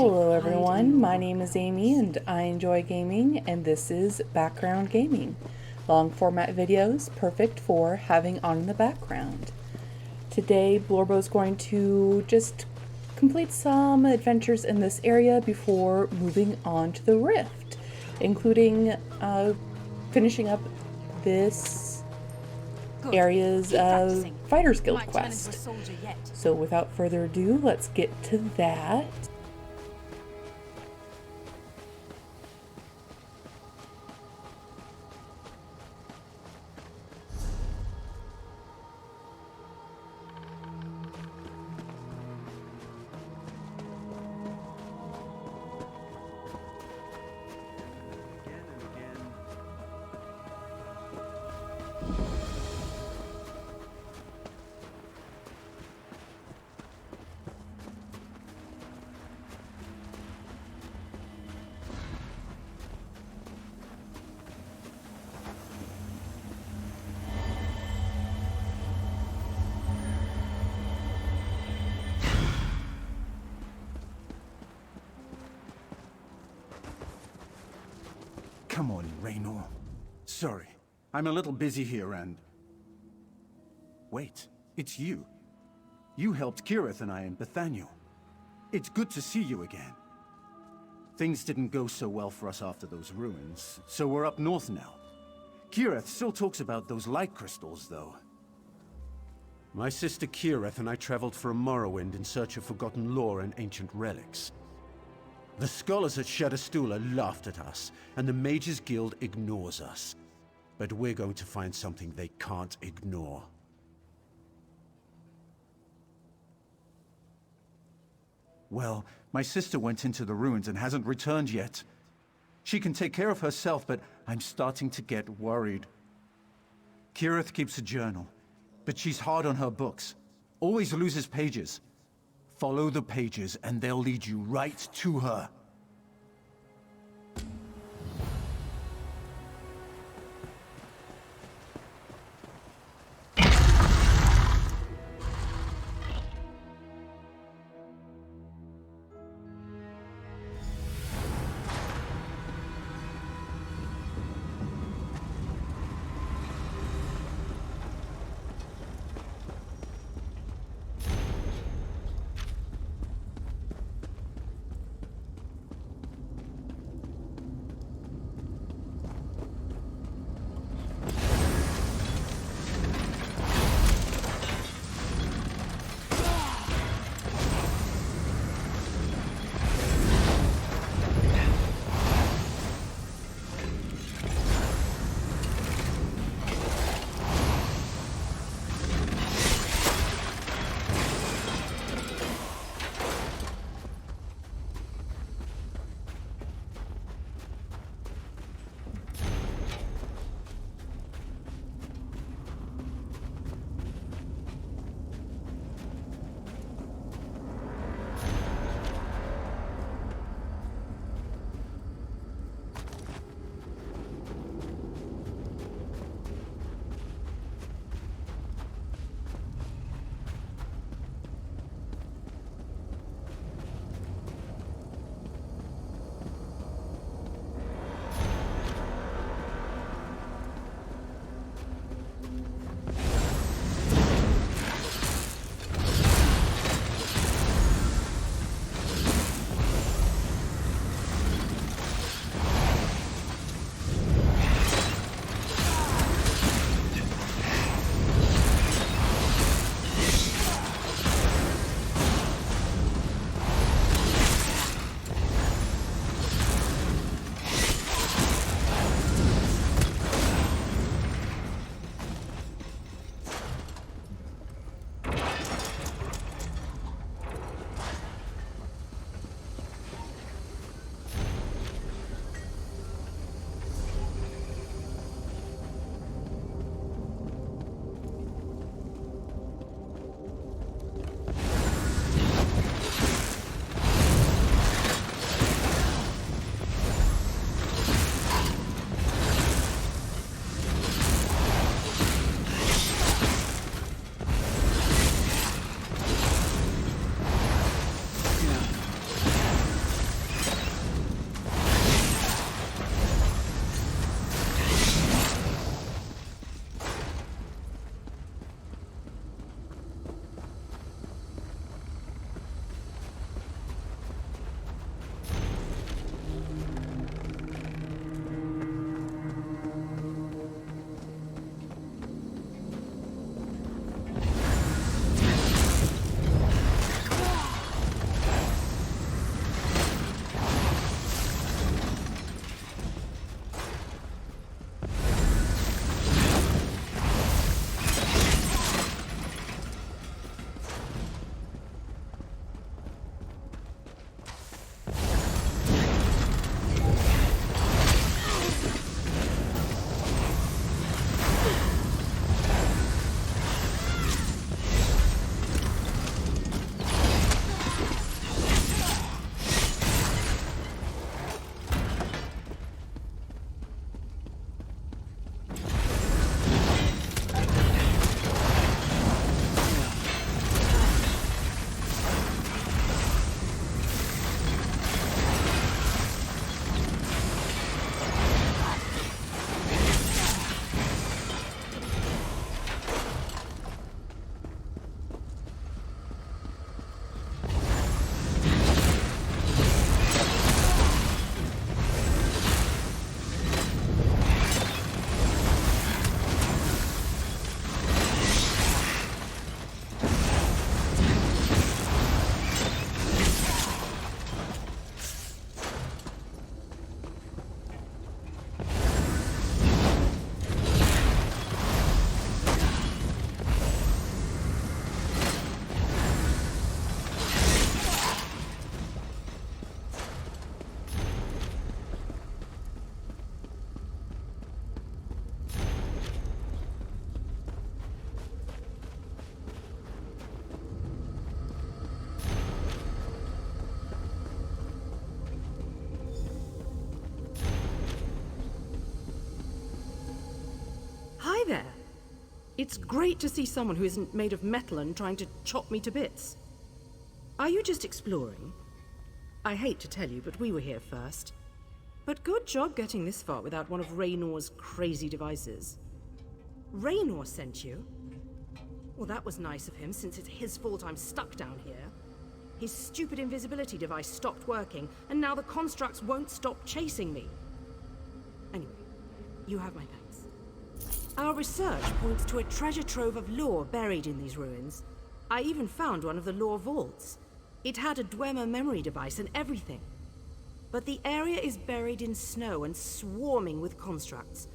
Hello everyone, my name is Amy and I enjoy gaming, and this is Background Gaming. Long format videos, perfect for having on in the background. Today Blorbo is going to just complete some adventures in this area before moving on to the Rift, including finishing up this area's Fighters Guild quest. So without further ado, let's get to that. Come on, Raynor. Sorry, I'm a little busy here and... Wait, it's you. You helped Kirith and I in Bethania. It's good to see you again. Things didn't go so well for us after those ruins, so we're up north now. Kirith still talks about those light crystals, though. My sister Kirith and I traveled for a Morrowind in search of forgotten lore and ancient relics. The scholars at Shadowstula laughed at us, and the Mages Guild ignores us. But we're going to find something they can't ignore. Well, my sister went into the ruins and hasn't returned yet. She can take care of herself, but I'm starting to get worried. Kirith keeps a journal, but she's hard on her books. Always loses pages. Follow the pages and they'll lead you right to her. It's great to see someone who isn't made of metal and trying to chop me to bits. Are you just exploring? I hate to tell you, but we were here first. But good job getting this far without one of Raynor's crazy devices. Raynor sent you? Well, that was nice of him, since it's his fault I'm stuck down here. His stupid invisibility device stopped working, and now the constructs won't stop chasing me. Anyway, you have my thanks. Our research points to a treasure trove of lore buried in these ruins. I even found one of the lore vaults. It had a Dwemer memory device and everything. But the area is buried in snow and swarming with constructs.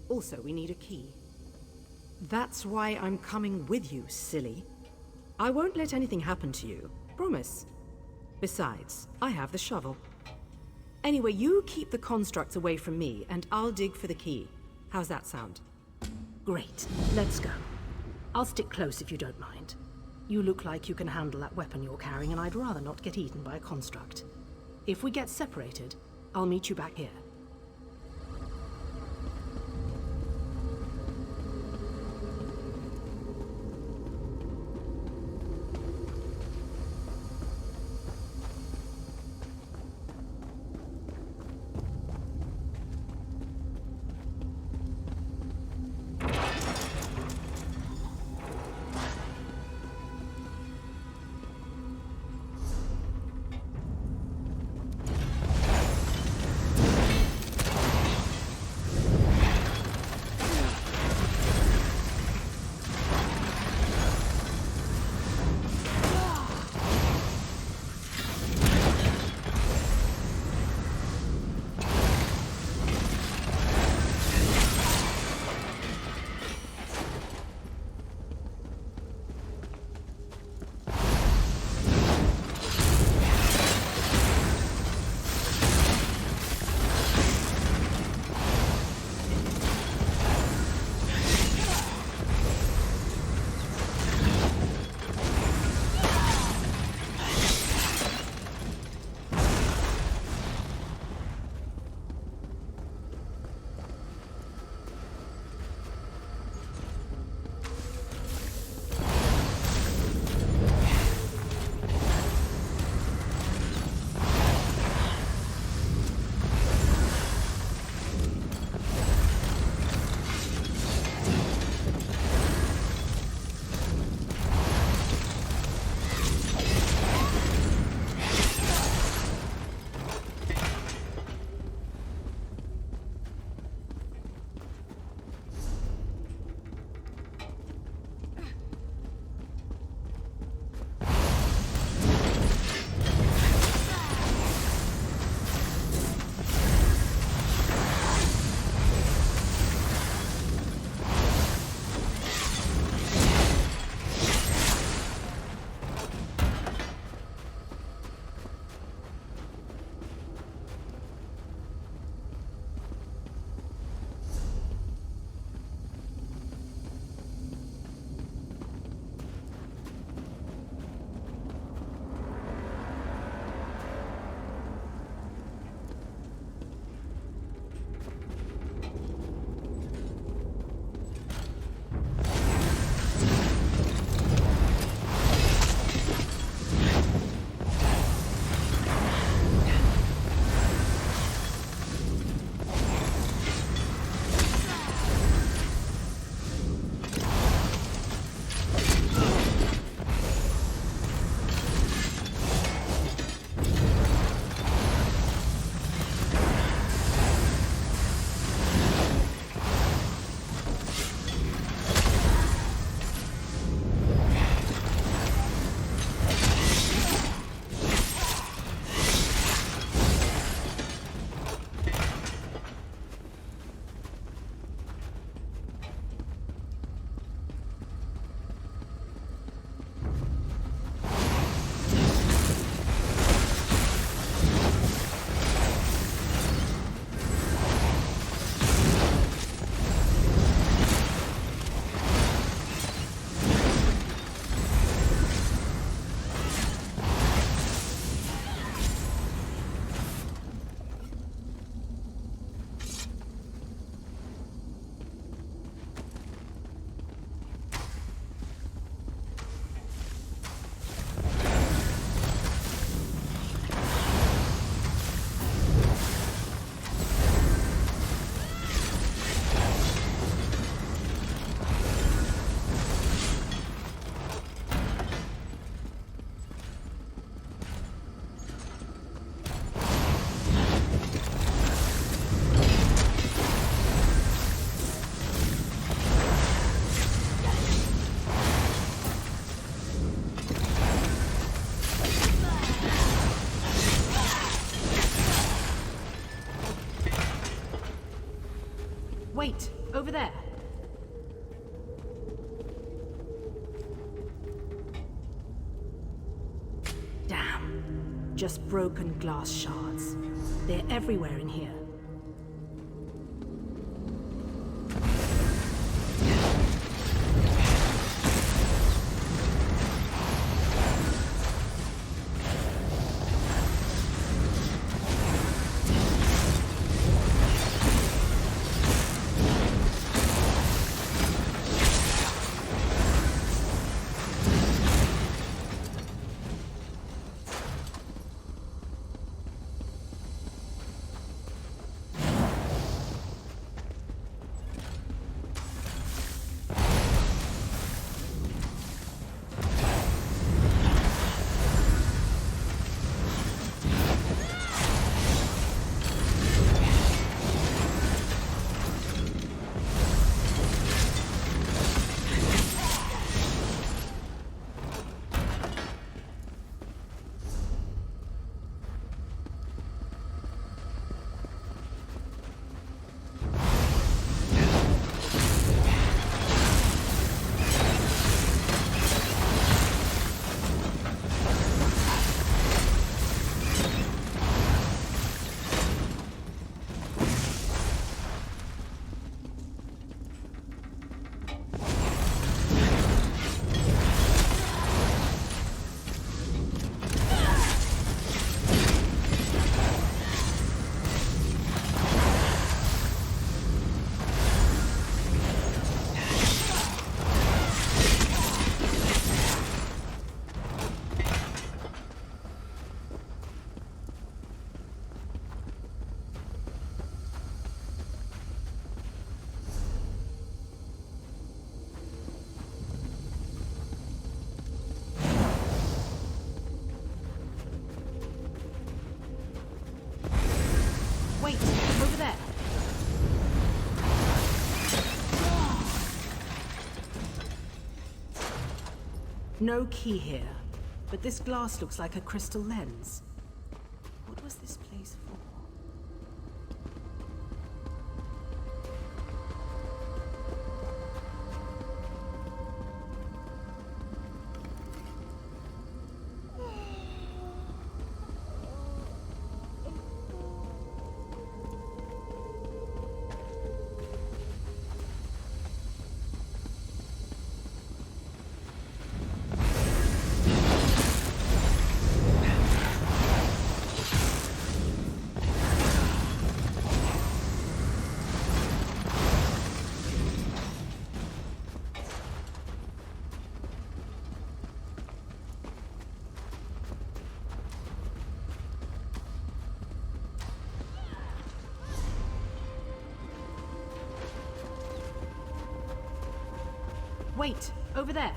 Also, we need a key. That's why I'm coming with you, silly. I won't let anything happen to you. Promise. Besides, I have the shovel. Anyway, you keep the constructs away from me, and I'll dig for the key. How's that sound? Great. Let's go. I'll stick close if you don't mind. You look like you can handle that weapon you're carrying, and I'd rather not get eaten by a construct. If we get separated, I'll meet you back here. Wait, over there. Damn. Just broken glass shards. They're everywhere in here. Wait, over there. No key here, but this glass looks like a crystal lens. What was this place for? Wait, over there.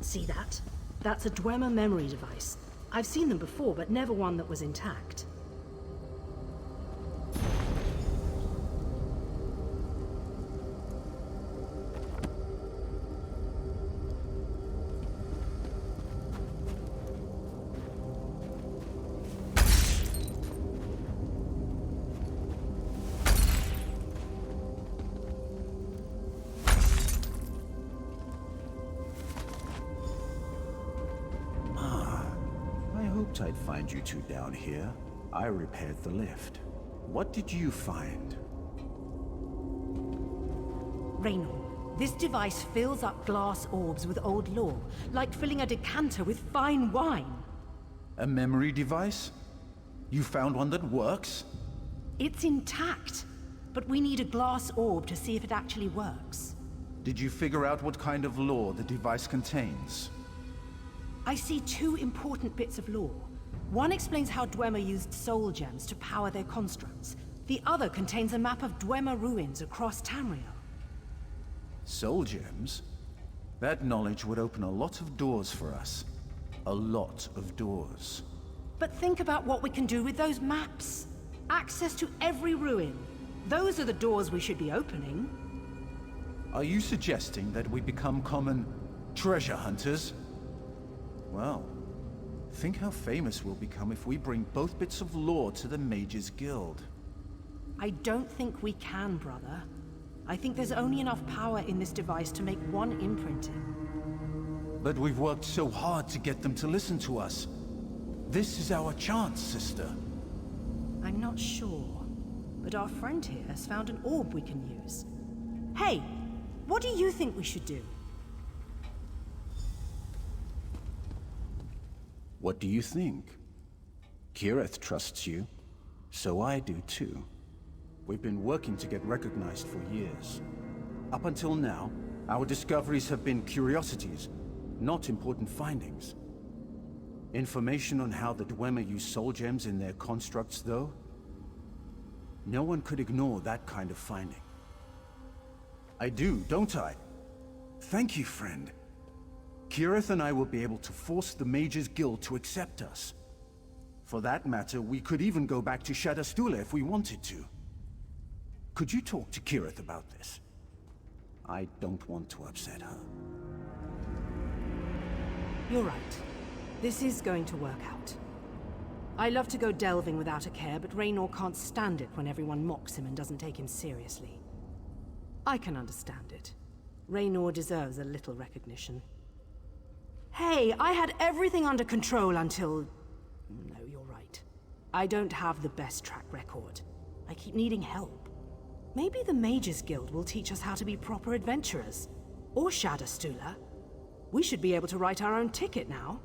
See that? That's a Dwemer memory device. I've seen them before, but never one that was intact. hoped I'd find you two down here. I repaired the lift. What did you find? Raynor, this device fills up glass orbs with old lore, like filling a decanter with fine wine. A memory device? You found one that works? It's intact, but we need a glass orb to see if it actually works. Did you figure out what kind of lore the device contains? I see two important bits of lore. One explains how Dwemer used soul gems to power their constructs. The other contains a map of Dwemer ruins across Tamriel. Soul gems? That knowledge would open a lot of doors for us. A lot of doors. But think about what we can do with those maps. Access to every ruin. Those are the doors we should be opening. Are you suggesting that we become common treasure hunters? Well, think how famous we'll become if we bring both bits of lore to the Mages Guild. I don't think we can, brother. I think there's only enough power in this device to make one imprinting. But we've worked so hard to get them to listen to us. This is our chance, sister. I'm not sure, but our friend here has found an orb we can use. Hey, what do you think we should do? What do you think? Kirith trusts you, so I do too. We've been working to get recognized for years. Up until now, our discoveries have been curiosities, not important findings. Information on how the Dwemer use soul gems in their constructs, though? No one could ignore that kind of finding. I do, don't I? Thank you, friend. Kirith and I will be able to force the Mages Guild to accept us. For that matter, we could even go back to Shadastula if we wanted to. Could you talk to Kirith about this? I don't want to upset her. You're right. This is going to work out. I love to go delving without a care, but Raynor can't stand it when everyone mocks him and doesn't take him seriously. I can understand it. Raynor deserves a little recognition. Hey, I had everything under control until... No, you're right. I don't have the best track record. I keep needing help. Maybe the Mages Guild will teach us how to be proper adventurers. Or Shadastula. We should be able to write our own ticket now.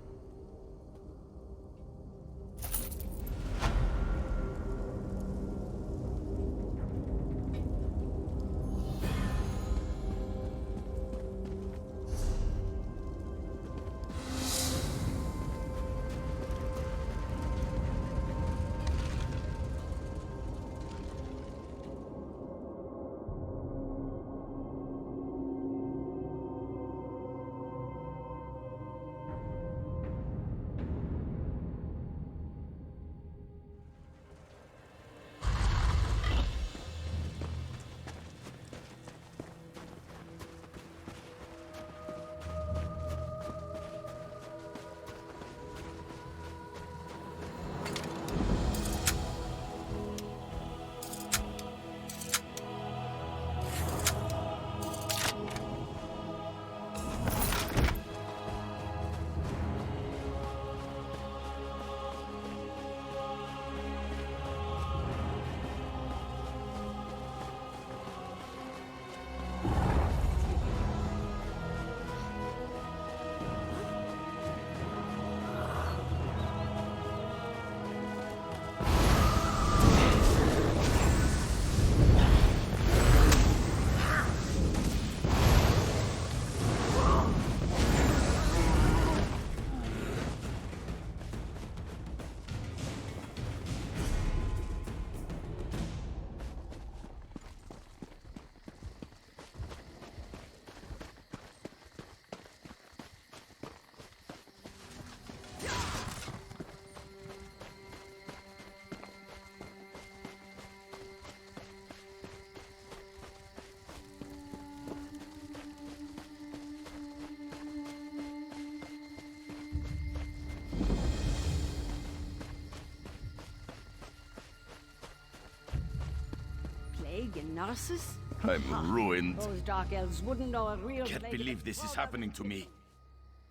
Narcissus? I'm ruined. Those dark elves wouldn't know a real Can't plague believe of this is small happening to me.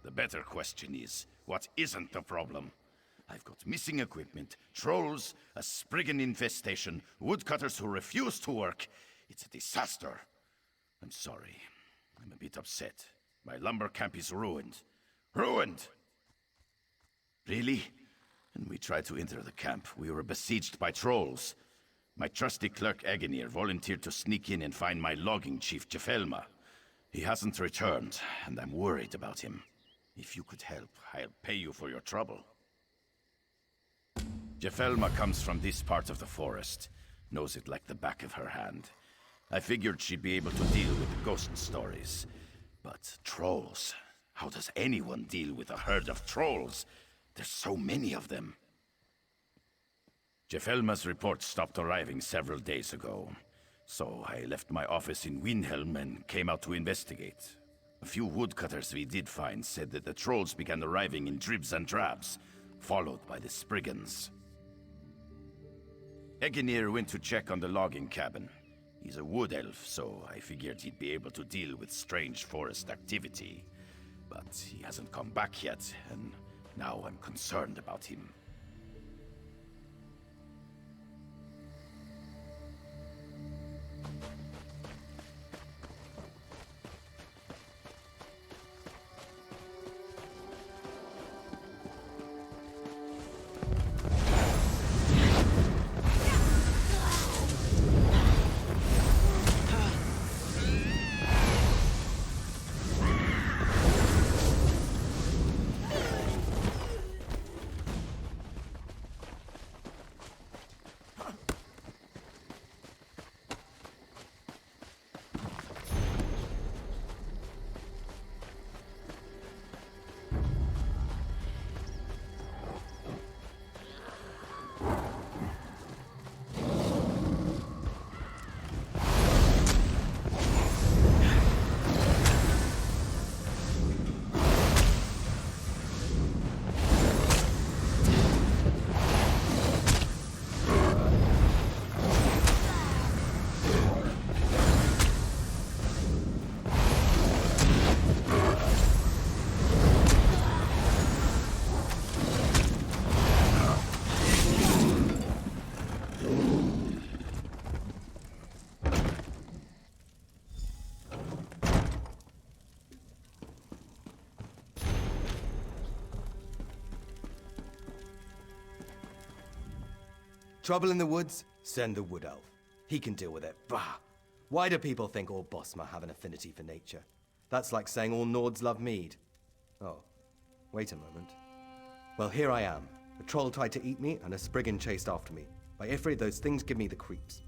The better question is, what isn't the problem? I've got missing equipment, trolls, a spriggan infestation, woodcutters who refuse to work. It's a disaster. I'm sorry. I'm a bit upset. My lumber camp is ruined. Ruined! Really? When we tried to enter the camp, we were besieged by trolls. My trusty clerk Agenir volunteered to sneak in and find my logging chief, Jefelma. He hasn't returned, and I'm worried about him. If you could help, I'll pay you for your trouble. Jefelma comes from this part of the forest. Knows it like the back of her hand. I figured she'd be able to deal with the ghost stories. But trolls? How does anyone deal with a herd of trolls? There's so many of them. Jefelma's report stopped arriving several days ago. So I left my office in Windhelm and came out to investigate. A few woodcutters we did find said that the trolls began arriving in dribs and drabs, followed by the Spriggans. Egenir went to check on the logging cabin. He's a wood elf, so I figured he'd be able to deal with strange forest activity. But he hasn't come back yet, and now I'm concerned about him. Trouble in the woods? Send the wood elf. He can deal with it. Bah! Why do people think all Bosma have an affinity for nature? That's like saying all Nords love mead. Oh, wait a moment. Well, here I am. A troll tried to eat me, and a Spriggan chased after me. By Ifrit, those things give me the creeps.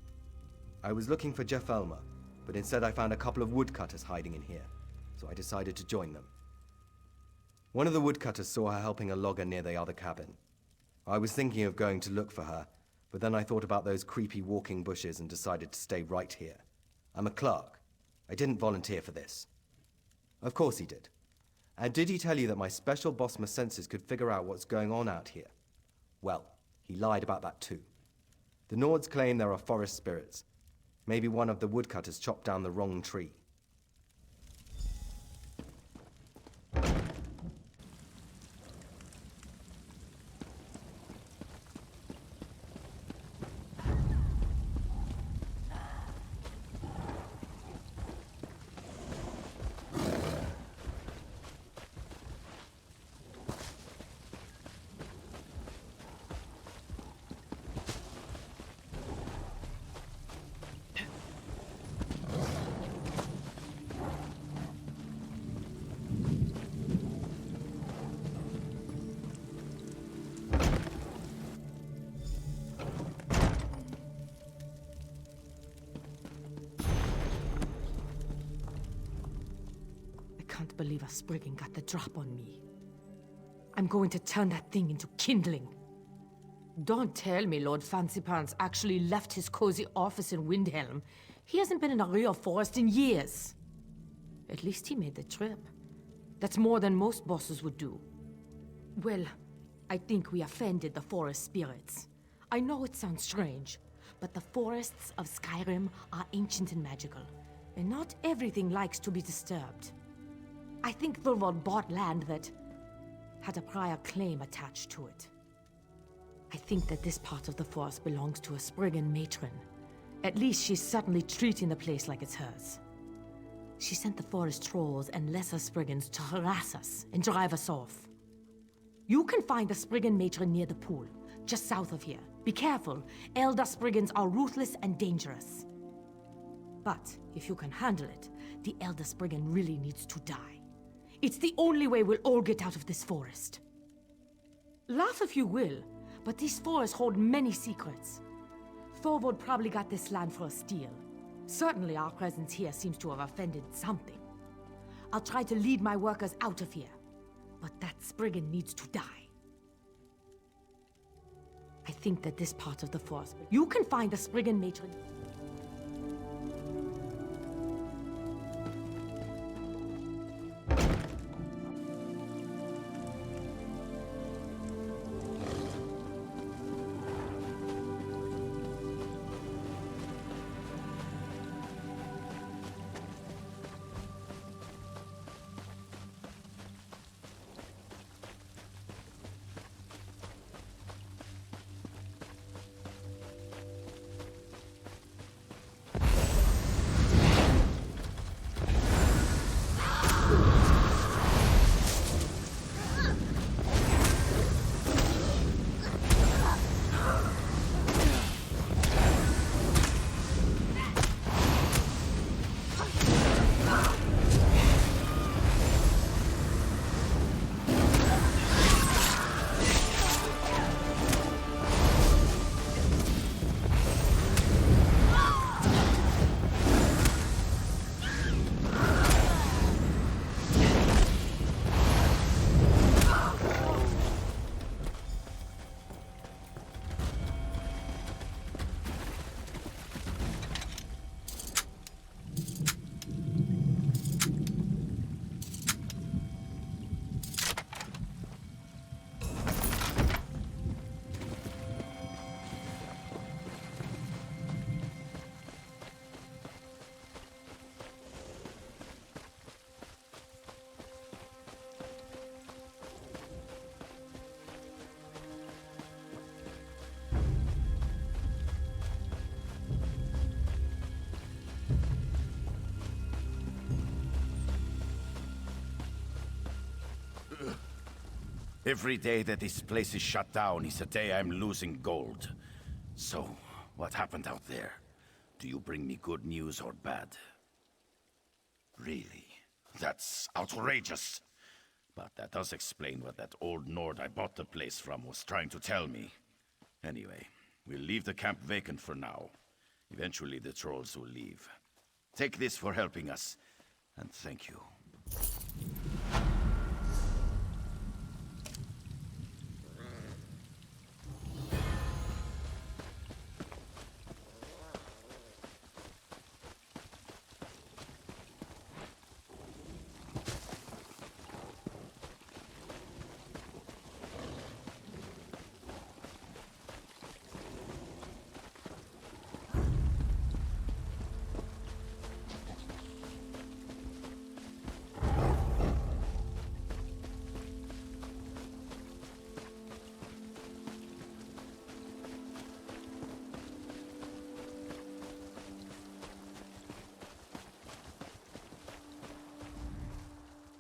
I was looking for Jefelma, but instead I found a couple of woodcutters hiding in here, so I decided to join them. One of the woodcutters saw her helping a logger near the other cabin. I was thinking of going to look for her, but then I thought about those creepy walking bushes and decided to stay right here. I'm a clerk. I didn't volunteer for this. Of course he did. And did he tell you that my special Bosma senses could figure out what's going on out here? Well, he lied about that too. The Nords claim there are forest spirits. Maybe one of the woodcutters chopped down the wrong tree. I can't believe a Spriggan got the drop on me. I'm going to turn that thing into kindling. Don't tell me Lord Fancypants actually left his cozy office in Windhelm. He hasn't been in a real forest in years. At least he made the trip. That's more than most bosses would do. Well, I think we offended the forest spirits. I know it sounds strange, but the forests of Skyrim are ancient and magical, and not everything likes to be disturbed. I think Blorbo bought land that had a prior claim attached to it. I think that this part of the forest belongs to a Spriggan matron. At least she's certainly treating the place like it's hers. She sent the forest trolls and lesser Spriggans to harass us and drive us off. You can find the Spriggan matron near the pool, just south of here. Be careful, Elder Spriggans are ruthless and dangerous. But if you can handle it, the Elder Spriggan really needs to die. It's the only way we'll all get out of this forest. Laugh if you will, but these forests hold many secrets. Thorvald probably got this land for a steal. Certainly our presence here seems to have offended something. I'll try to lead my workers out of here, but that Spriggan needs to die. I think that this part of the forest... You can find the Spriggan matron... Every day that this place is shut down is a day I'm losing gold. So, what happened out there? Do you bring me good news or bad? Really? That's outrageous. But that does explain what that old Nord I bought the place from was trying to tell me. Anyway, we'll leave the camp vacant for now. Eventually the trolls will leave. Take this for helping us, and thank you.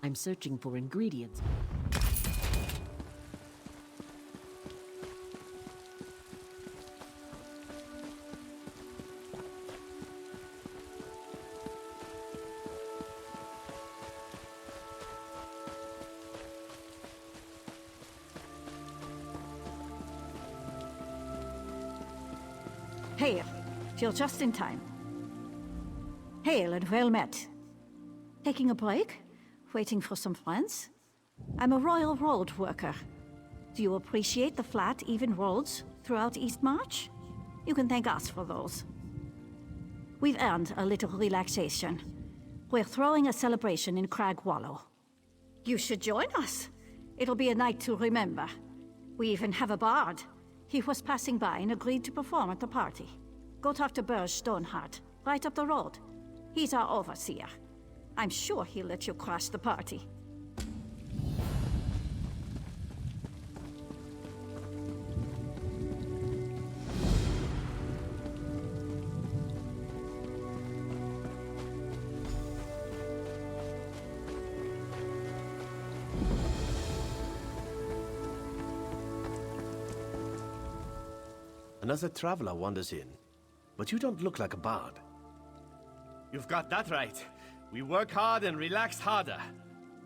I'm searching for ingredients. Hail, you're just in time. Hail and well met. Taking a break? Waiting for some friends? I'm a royal road worker. Do you appreciate the flat, even roads throughout Eastmarch? You can thank us for those. We've earned a little relaxation. We're throwing a celebration in Crag Wallow. You should join us. It'll be a night to remember. We even have a bard. He was passing by and agreed to perform at the party. Go talk to Burge Stoneheart, right up the road. He's our overseer. I'm sure he'll let you crash the party. Another traveler wanders in. But you don't look like a bard. You've got that right. We work hard and relax harder.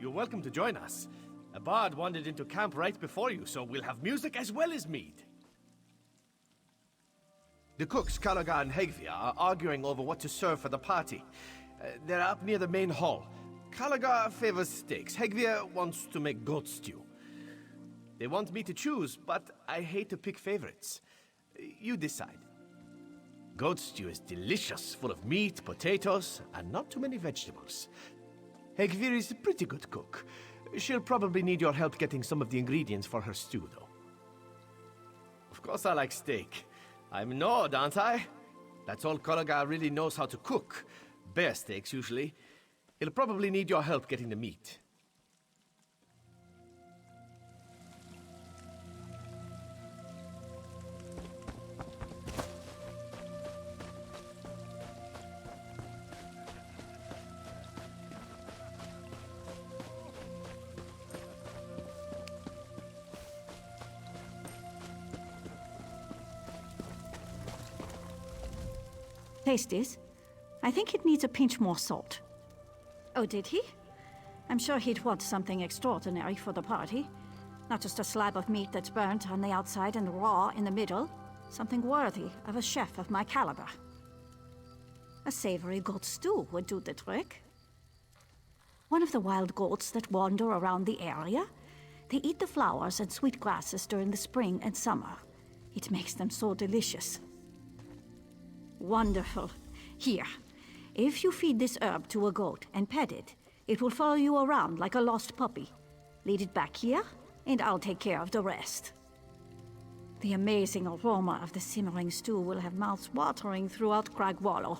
You're welcome to join us. A bard wandered into camp right before you, so we'll have music as well as mead. The cooks, Calaga and Hegvia, are arguing over what to serve for the party. They're up near the main hall. Calaga favors steaks. Hegvia wants to make goat stew. They want me to choose, but I hate to pick favorites. You decide. Goat stew is delicious, full of meat, potatoes, and not too many vegetables. Hegvir is a pretty good cook. She'll probably need your help getting some of the ingredients for her stew, though. Of course I like steak. I'm Nord, aren't I? That's all Calaga really knows how to cook. Bear steaks, usually. He'll probably need your help getting the meat. Taste this. I think it needs a pinch more salt. Oh, did he? I'm sure he'd want something extraordinary for the party. Not just a slab of meat that's burnt on the outside and raw in the middle. Something worthy of a chef of my caliber. A savory goat stew would do the trick. One of the wild goats that wander around the area. They eat the flowers and sweet grasses during the spring and summer. It makes them so delicious. Wonderful. Here, if you feed this herb to a goat and pet it, it will follow you around like a lost puppy. Lead it back here, and I'll take care of the rest. The amazing aroma of the simmering stew will have mouths watering throughout Cragwallow.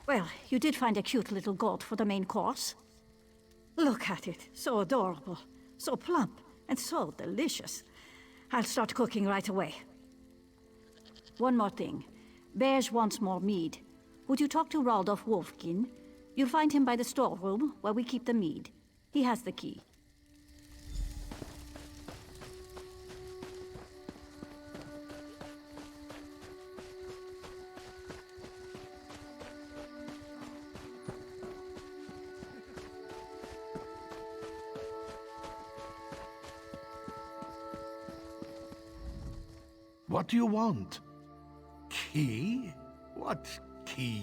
Well, you did find a cute little goat for the main course. Look at it. So adorable. So plump. And so delicious. I'll start cooking right away. One more thing. Beige wants more mead. Would you talk to Raldolf Wolfkin? You'll find him by the storeroom, where we keep the mead. He has the key. What do you want? Key? What key?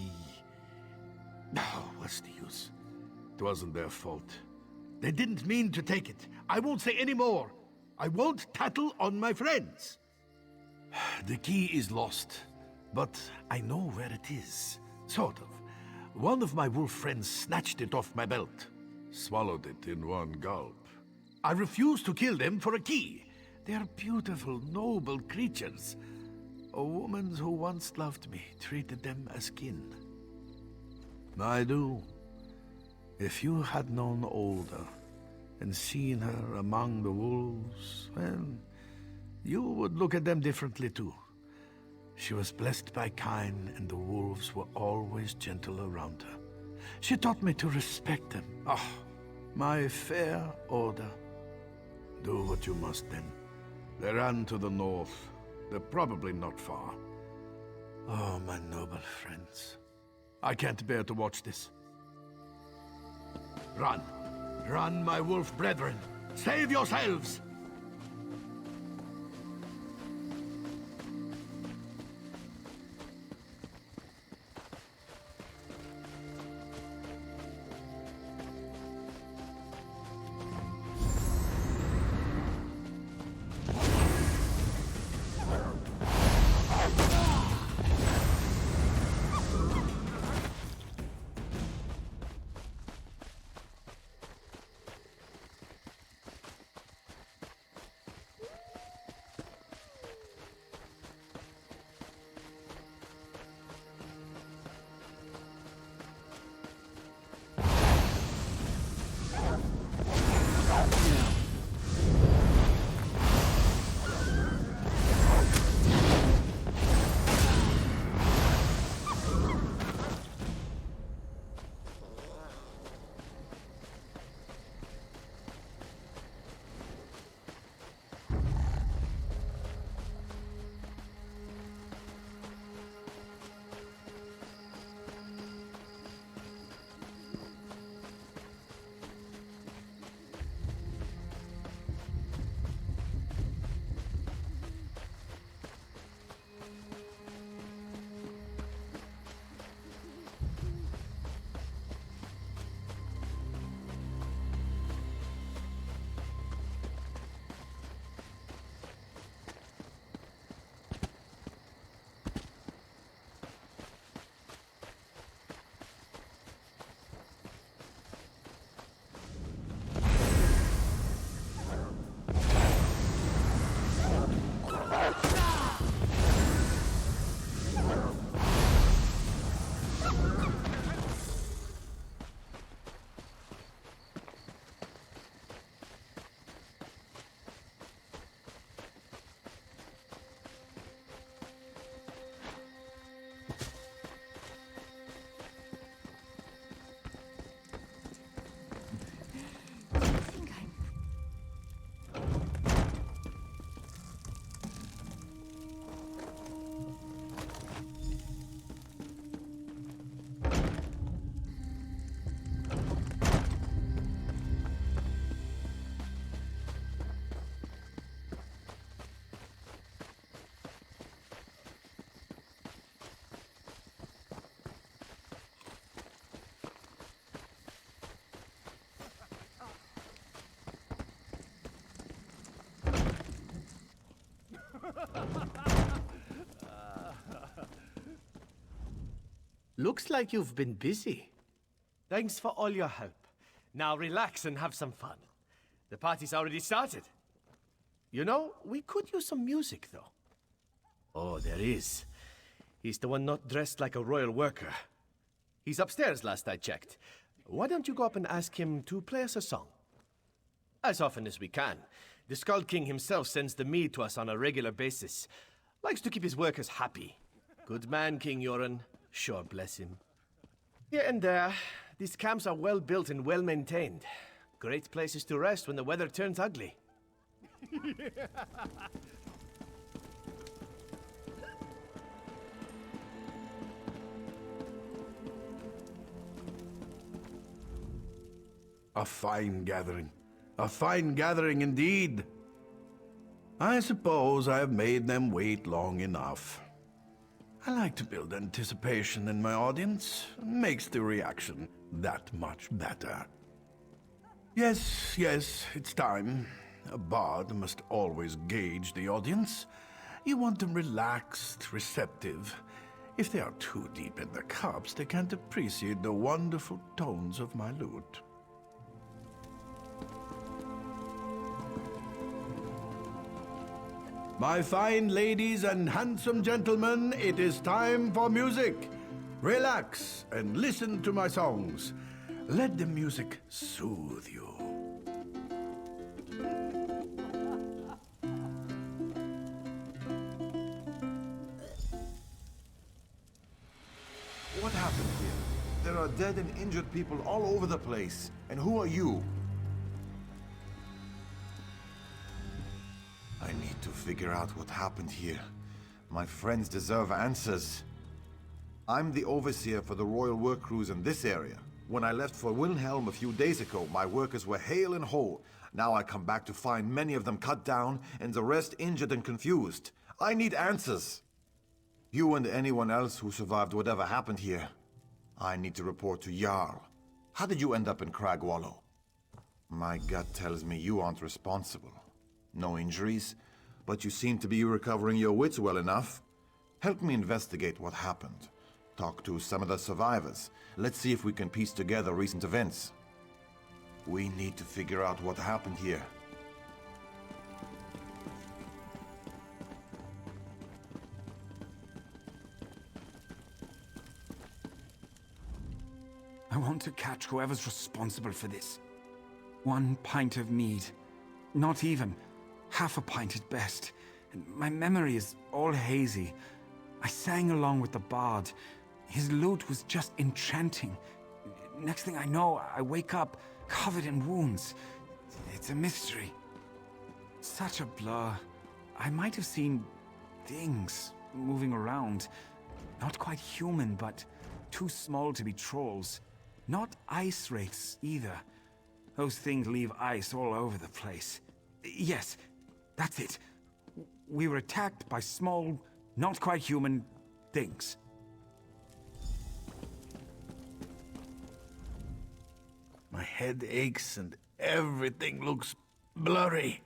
Oh, what's the use? It wasn't their fault. They didn't mean to take it. I won't say any more. I won't tattle on my friends. The key is lost, but I know where it is. Sort of. One of my wolf friends snatched it off my belt. Swallowed it in one gulp. I refuse to kill them for a key. They're beautiful, noble creatures. A woman who once loved me treated them as kin. I do. If you had known older, and seen her among the wolves, well, you would look at them differently too. She was blessed by kine, and the wolves were always gentle around her. She taught me to respect them. Oh, my fair order. Do what you must then. They ran to the north. They're probably not far. Oh, my noble friends. I can't bear to watch this. Run! Run, my wolf brethren! Save yourselves! Looks like you've been busy. Thanks for all your help. Now relax and have some fun. The party's already started. You know, we could use some music, though. Oh, there is. He's the one not dressed like a royal worker. He's upstairs last I checked. Why don't you go up and ask him to play us a song? As often as we can. The Skull King himself sends the mead to us on a regular basis. Likes to keep his workers happy. Good man, King Yoren. Sure bless him. Here and there, these camps are well built and well maintained. Great places to rest when the weather turns ugly. A fine gathering. A fine gathering indeed. I suppose I have made them wait long enough. I like to build anticipation in my audience. Makes the reaction that much better. Yes, it's time. A bard must always gauge the audience. You want them relaxed, receptive. If they are too deep in the cups, they can't appreciate the wonderful tones of my lute. My fine ladies and handsome gentlemen, it is time for music. Relax and listen to my songs. Let the music soothe you. There are dead and injured people all over the place. And who are you? I need to figure out what happened here. My friends deserve answers. I'm the overseer for the royal work crews in this area. When I left for Wilhelm a few days ago, my workers were hale and whole. Now I come back to find many of them cut down and the rest injured and confused. I need answers. You and anyone else who survived whatever happened here. I need to report to Jarl. How did you end up in Cragwallow? My gut tells me you aren't responsible. No injuries, but you seem to be recovering your wits well enough. Help me investigate what happened. Talk to some of the survivors. Let's see if we can piece together recent events. We need to figure out what happened here. I want to catch whoever's responsible for this. 1 pint of mead. Not even. Half a pint at best. My memory is all hazy. I sang along with the bard. His lute was just enchanting. Next thing I know, I wake up covered in wounds. It's a mystery. Such a blur. I might have seen things moving around. Not quite human, but too small to be trolls. Not ice wraiths either. Those things leave ice all over the place. Yes, that's it. We were attacked by small, not quite human things. My head aches and everything looks blurry.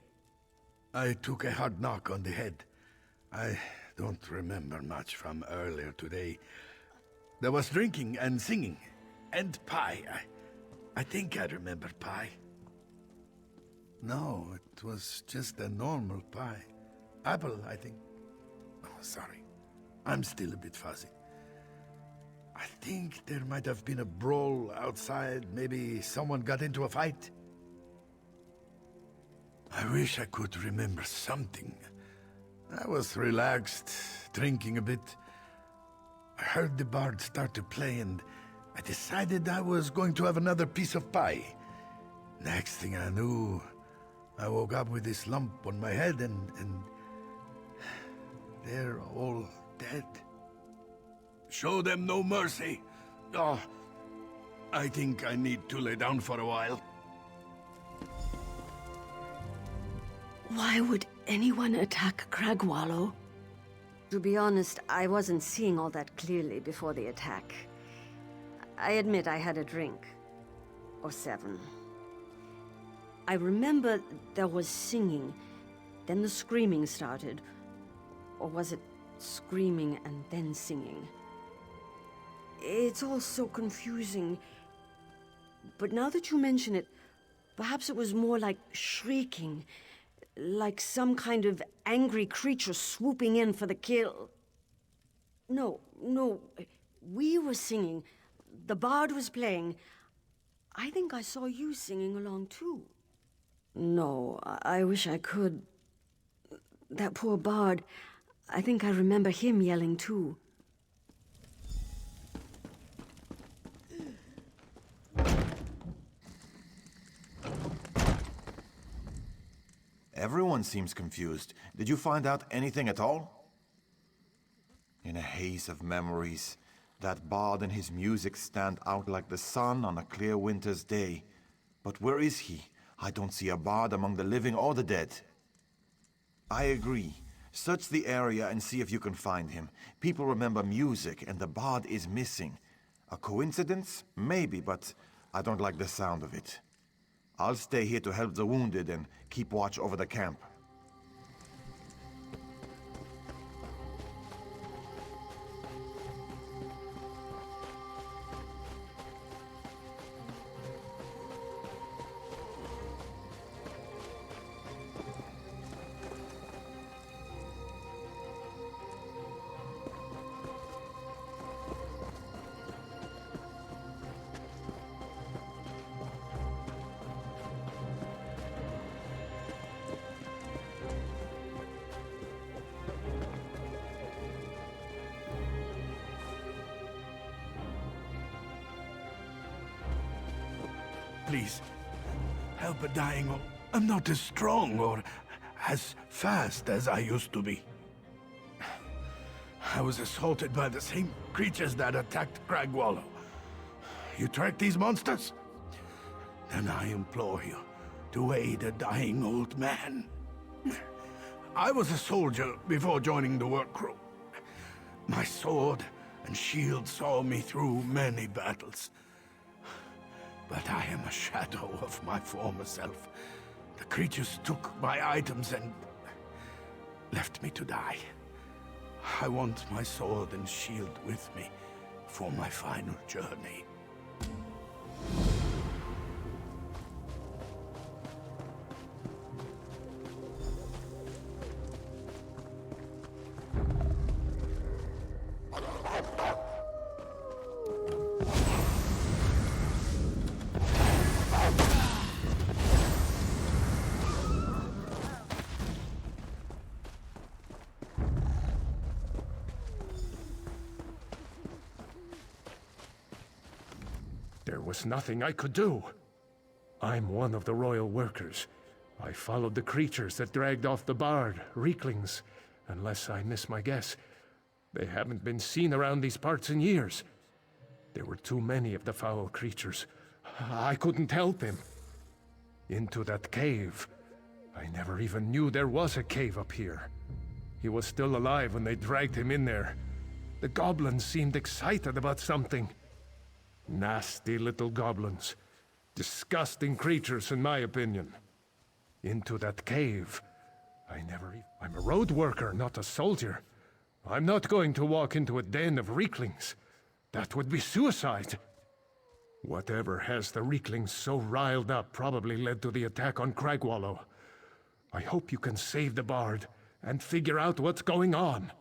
I took a hard knock on the head. I don't remember much from earlier today. There was drinking and singing. And pie. I think I remember pie. No, it was just a normal pie. Apple, I think. Oh, sorry. I'm still a bit fuzzy. I think there might have been a brawl outside. Maybe someone got into a fight. I wish I could remember something. I was relaxed, drinking a bit. I heard the bard start to play and I decided I was going to have another piece of pie. Next thing I knew, I woke up with this lump on my head and they're all dead. Show them no mercy. Oh, I think I need to lay down for a while. Why would anyone attack Cragwallow? To be honest, I wasn't seeing all that clearly before the attack. I admit I had a drink. Or 7. I remember there was singing, then the screaming started. Or was it screaming and then singing? It's all so confusing. But now that you mention it, perhaps it was more like shrieking. Like some kind of angry creature swooping in for the kill. No, we were singing. The bard was playing. I think I saw you singing along too. No, I wish I could. That poor bard, I think I remember him yelling too. Everyone seems confused. Did you find out anything at all? In a haze of memories, that bard and his music stand out like the sun on a clear winter's day. But where is he? I don't see a bard among the living or the dead. I agree. Search the area and see if you can find him. People remember music and the bard is missing. A coincidence? Maybe, but I don't like the sound of it. I'll stay here to help the wounded and keep watch over the camp. please. Help a dying old... I'm not as strong or as fast as I used to be. I was assaulted by the same creatures that attacked Cragwallow. You track these monsters? Then I implore you to aid a dying old man. I was a soldier before joining the work crew. My sword and shield saw me through many battles. But I am a shadow of my former self. The creatures took my items and left me to die. I want my sword and shield with me for my final journey. There was nothing I could do. I'm one of the royal workers. I followed the creatures that dragged off the bard, Reeklings. Unless I miss my guess, they haven't been seen around these parts in years. There were too many of the foul creatures. I couldn't help him. Into that cave. I never even knew there was a cave up here. He was still alive when they dragged him in there. The goblins seemed excited about something. Nasty little goblins. Disgusting creatures, in my opinion. Into that cave. I'm a road worker, not a soldier. I'm not going to walk into a den of Reeklings. That would be suicide. Whatever has the Reeklings so riled up probably led to the attack on Cragwallow. I hope you can save the bard and figure out what's going on.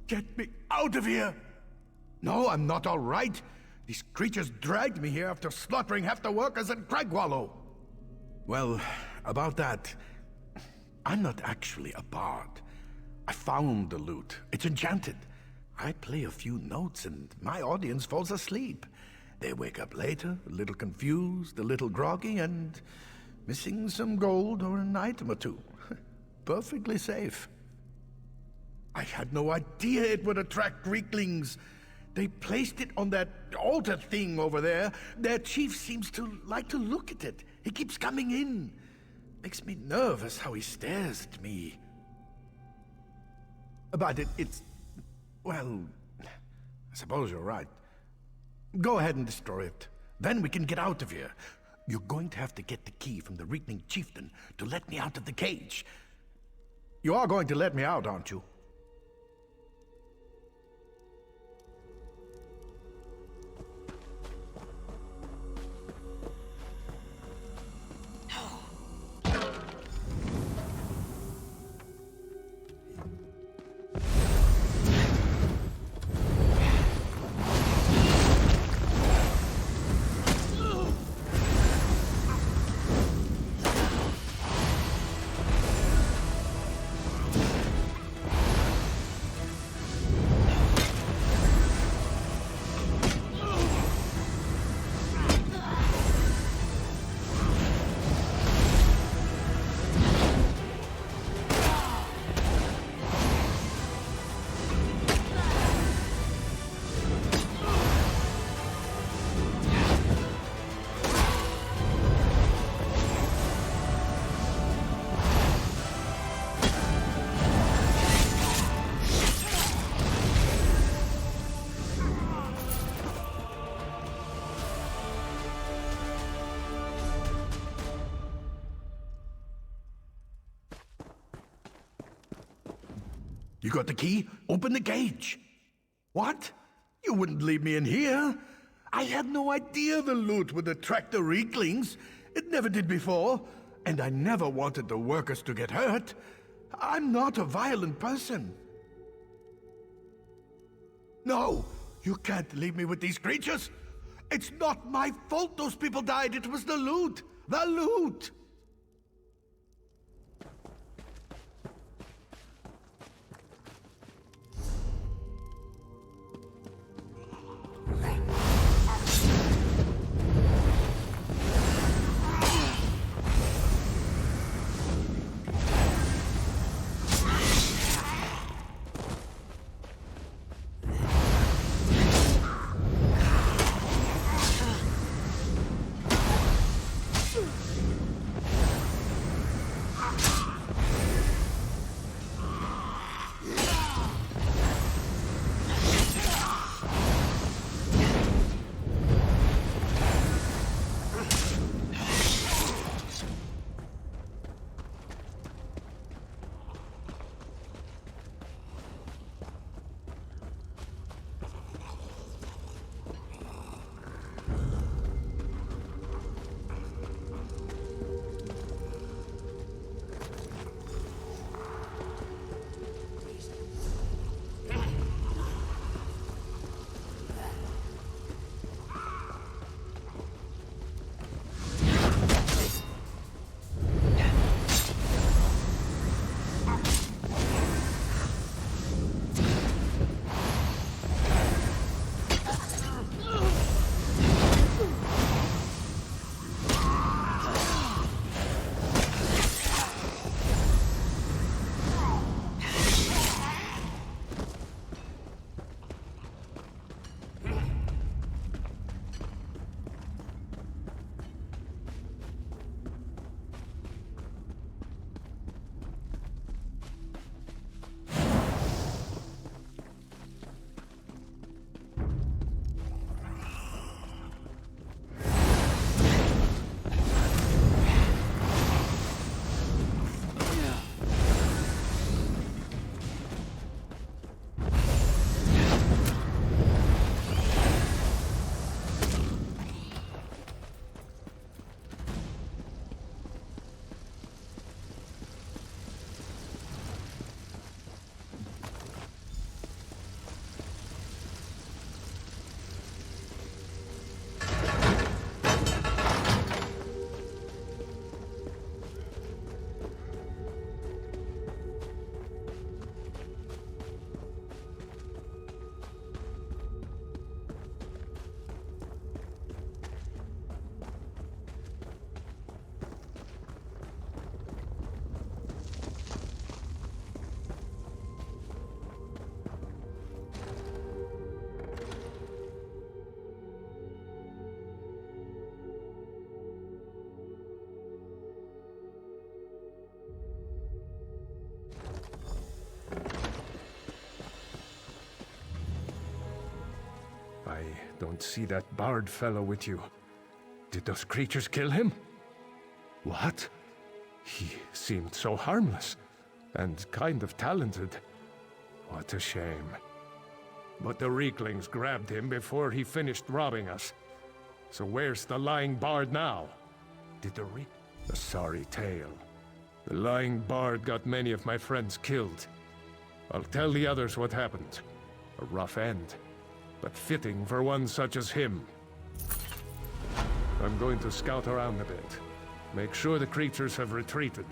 Get me out of here! No, I'm not all right. These creatures dragged me here after slaughtering half the workers at Cragwallow. Well, about that, I'm not actually a bard. I found the lute. It's enchanted. I play a few notes and my audience falls asleep. They wake up later, a little confused, a little groggy, and missing some gold or an item or two. Perfectly safe. I had no idea it would attract Greeklings. They placed it on that altar thing over there. Their chief seems to like to look at it. He keeps coming in. Makes me nervous how he stares at me. But it's... well, I suppose you're right. Go ahead and destroy it. Then we can get out of here. You're going to have to get the key from the Reekling chieftain to let me out of the cage. You are going to let me out, aren't you? You got the key? Open the cage. What? You wouldn't leave me in here? I had no idea the loot would attract the Reeklings. It never did before. And I never wanted the workers to get hurt. I'm not a violent person. No, you can't leave me with these creatures. It's not my fault those people died. It was the loot. The loot. Don't see that bard fellow with you. Did those creatures kill him? What? He seemed so harmless, and kind of talented. What a shame. But the Reeklings grabbed him before he finished robbing us. So where's the lying bard now? Did the A sorry tale. The lying bard got many of my friends killed. I'll tell the others what happened. A rough end, but fitting for one such as him. I'm going to scout around a bit. Make sure the creatures have retreated.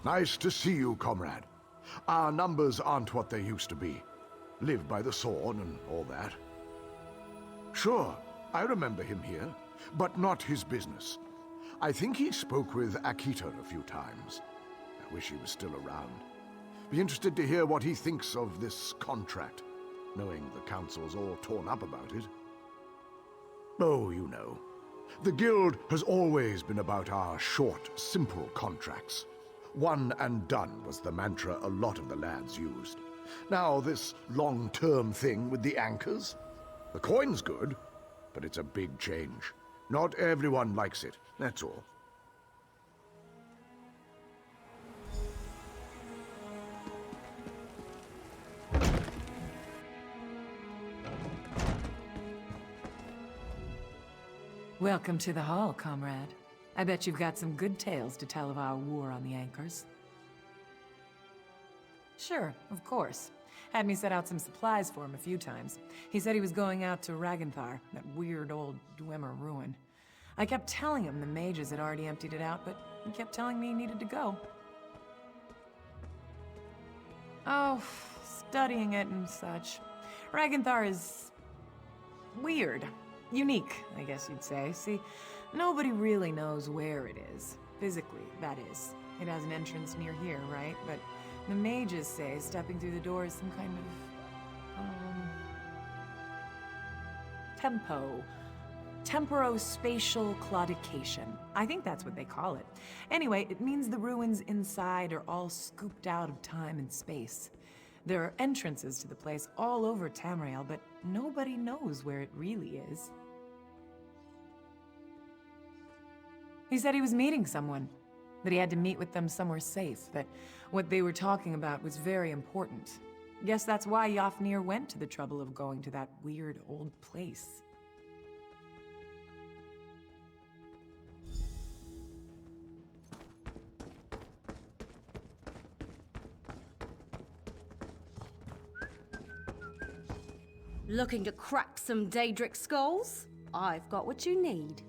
Nice to see you, comrade. Our numbers aren't what they used to be. Live by the sword and all that. Sure, I remember him here, but not his business. I think he spoke with Akita a few times. I wish he was still around. Be interested to hear what he thinks of this contract, knowing the council's all torn up about it. Oh, you know. The guild has always been about our short, simple contracts. One and done was the mantra a lot of the lads used. Now this long-term thing with the anchors? The coin's good, but it's a big change. Not everyone likes it, that's all. Welcome to the hall, comrade. I bet you've got some good tales to tell of our war on the anchors. Sure, of course. Had me set out some supplies for him a few times. He said he was going out to Ragenthar, that weird old Dwemer ruin. I kept telling him the mages had already emptied it out, but he kept telling me he needed to go. Oh, studying it and such. Ragnthar is weird. Unique, I guess you'd say. See, nobody really knows where it is. Physically, that is. It has an entrance near here, right? But the mages say stepping through the door is some kind of, tempo. Temporospatial claudication. I think that's what they call it. Anyway, it means the ruins inside are all scooped out of time and space. There are entrances to the place all over Tamriel, but nobody knows where it really is. He said he was meeting someone, that he had to meet with them somewhere safe, that what they were talking about was very important. Guess that's why Yofnir went to the trouble of going to that weird old place. Looking to crack some Daedric skulls? I've got what you need.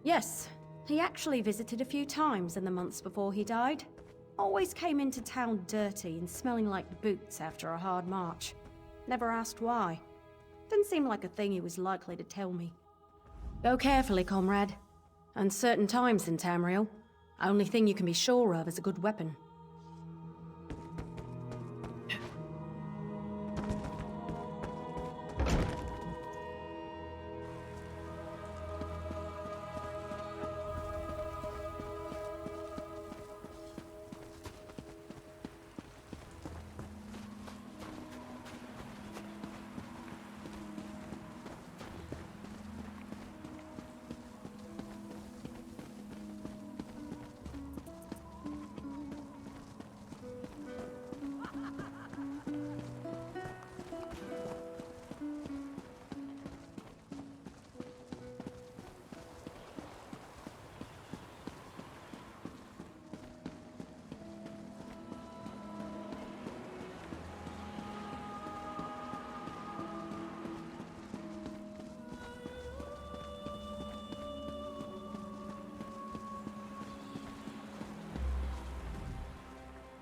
Yes, he actually visited a few times in the months before he died. Always came into town dirty and smelling like boots after a hard march. Never asked why. Didn't seem like a thing he was likely to tell me. Go carefully, comrade. Uncertain times in Tamriel. Only thing you can be sure of is a good weapon.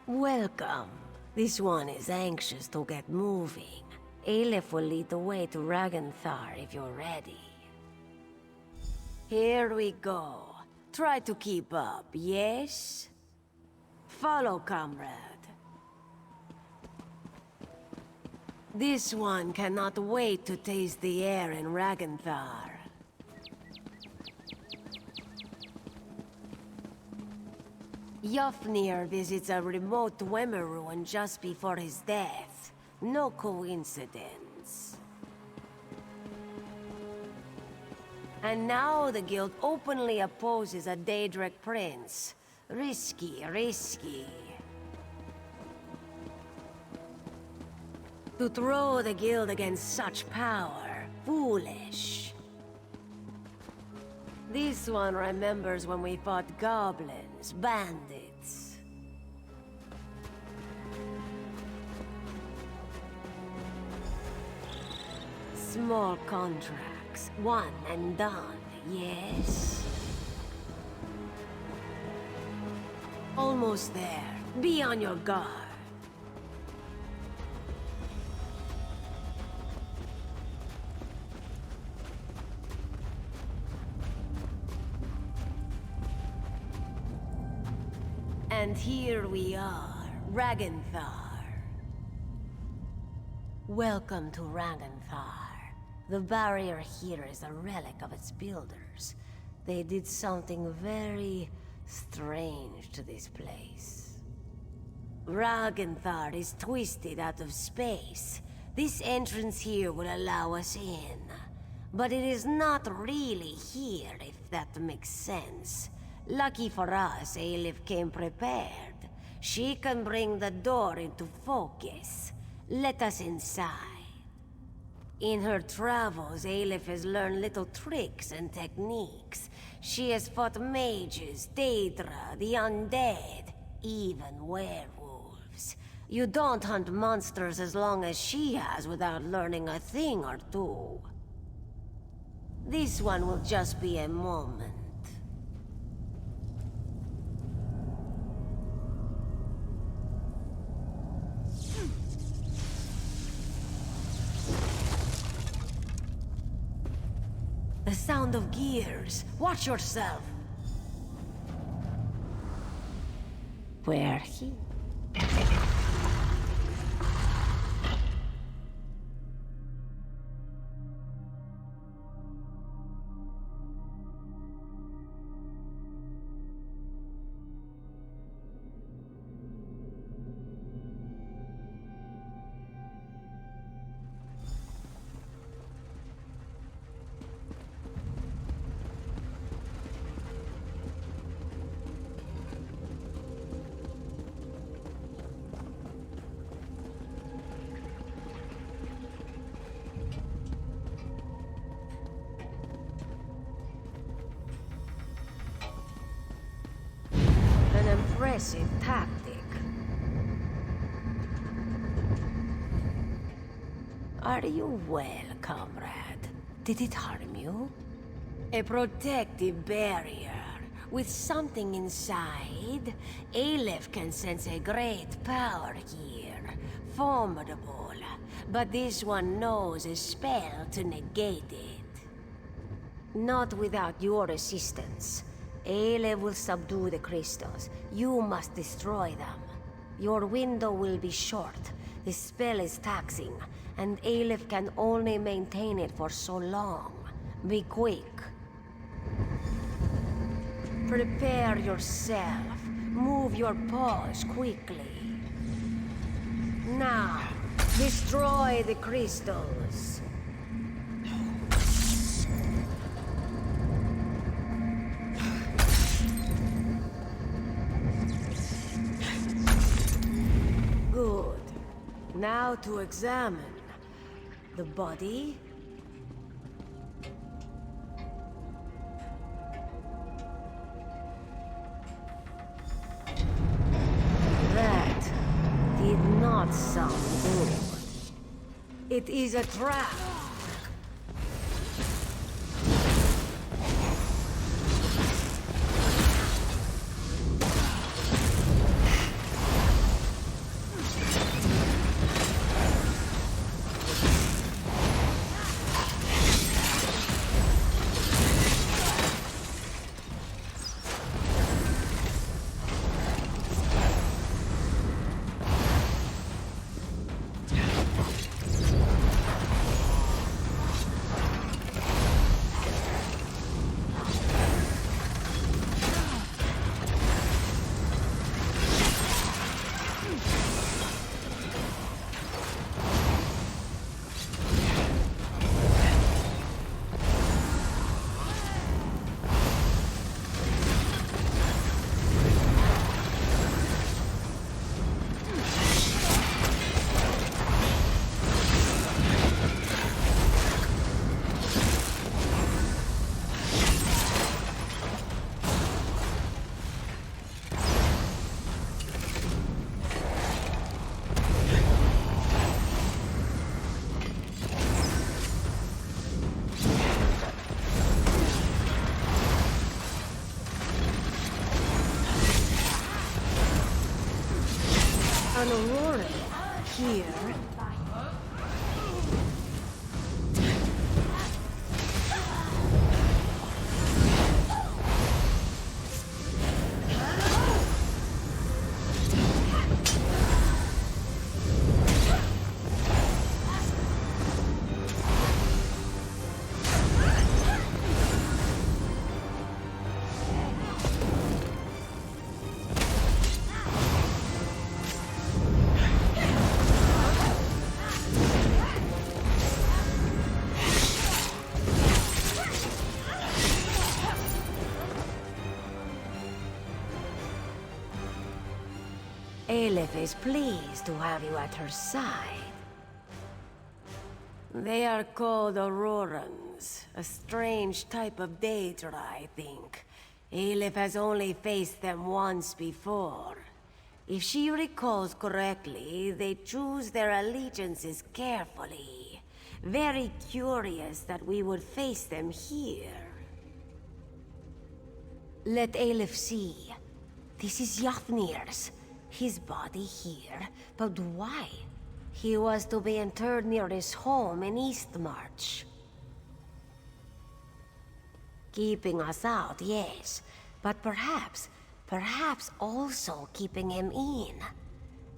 Welcome. This one is anxious to get moving. Aleph will lead the way to Ragnthar if you're ready. Here we go. Try to keep up, yes? Follow, comrade. This one cannot wait to taste the air in Ragnthar. Yofnir visits a remote Dwemer ruin just before his death. No coincidence. And now the guild openly opposes a Daedric prince. Risky, risky. To throw the guild against such power, foolish. This one remembers when we fought goblins, bandits. Small contracts, one and done, yes? Almost there. Be on your guard. And here we are, Ragnthar. Welcome to Ragnthar. The barrier here is a relic of its builders. They did something very strange to this place. Ragnthar is twisted out of space. This entrance here will allow us in. But it is not really here, if that makes sense. Lucky for us, Aleph came prepared. She can bring the door into focus. Let us inside. In her travels, Aleph has learned little tricks and techniques. She has fought mages, Daedra, the undead, even werewolves. You don't hunt monsters as long as she has without learning a thing or two. This one will just be a moment. The sound of gears. Watch yourself. Where he? Impressive tactic. Are you well, comrade? Did it harm you? A protective barrier. With something inside, Aleph can sense a great power here. Formidable. But this one knows a spell to negate it. Not without your assistance. Aleph will subdue the crystals. You must destroy them. Your window will be short. The spell is taxing, and Aleph can only maintain it for so long. Be quick. Prepare yourself. Move your paws quickly. Now, destroy the crystals. Good. Now to examine the body. That did not sound good. It is a trap. An aurora here. Aleph is pleased to have you at her side. They are called Aurorans, a strange type of Daedra, I think. Aleph has only faced them once before. If she recalls correctly, they choose their allegiances carefully. Very curious that we would face them here. Let Aleph see. This is Yafnir's. His body here, but why? He was to be interred near his home in Eastmarch. Keeping us out, yes. But perhaps also keeping him in.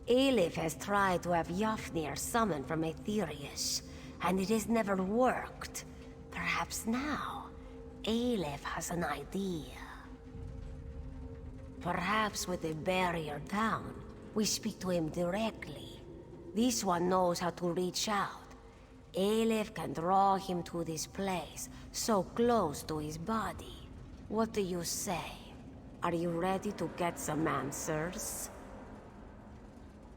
Aleph has tried to have Yafnir summoned from Aetherius, and it has never worked. Perhaps now, Aleph has an idea. Perhaps with the barrier down, we speak to him directly. This one knows how to reach out. Aleph can draw him to this place, so close to his body. What do you say? Are you ready to get some answers?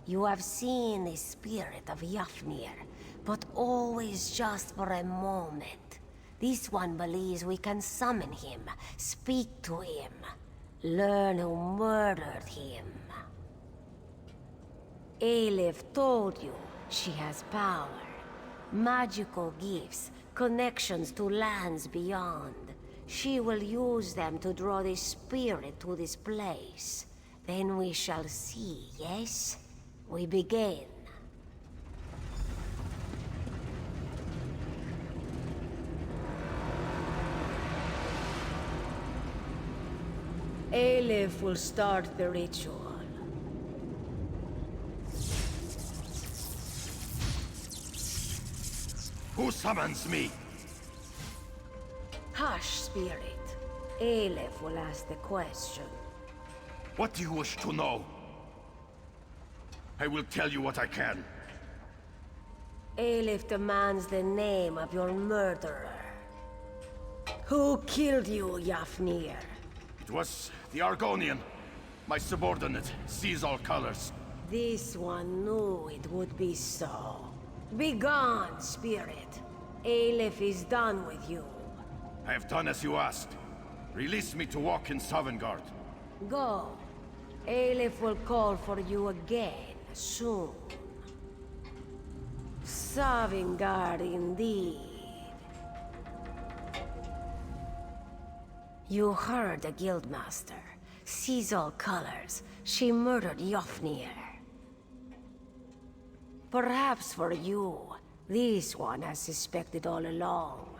You have seen the spirit of Yafnir, but always just for a moment. This one believes we can summon him, speak to him, learn who murdered him. Aleph told you she has power, magical gifts, connections to lands beyond. She will use them to draw the spirit to this place. Then we shall see, yes? We begin. Aleph will start the ritual. Who summons me? Hush, spirit. Aleph will ask the question. What do you wish to know? I will tell you what I can. Aleph demands the name of your murderer. Who killed you, Yafnir? It was the Argonian. My subordinate sees all colors. This one knew it would be so. Begone, spirit. Aleph is done with you. I have done as you asked. Release me to walk in Sovngarde. Go. Aleph will call for you again, soon. Sovngarde indeed. You heard the Guildmaster. Sees all colors. She murdered Yafnir. Perhaps for you, this one has suspected all along.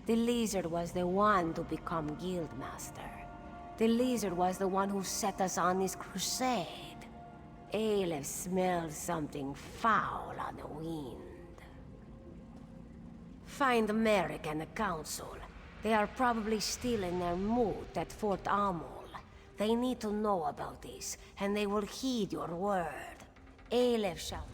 The lizard was the one to become Guildmaster. The lizard was the one who set us on this crusade. Aleph smelled something foul on the wind. Find Merrick and the Council. They are probably still in their mood at Fort Amul. They need to know about this, and they will heed your word. Aleph shall...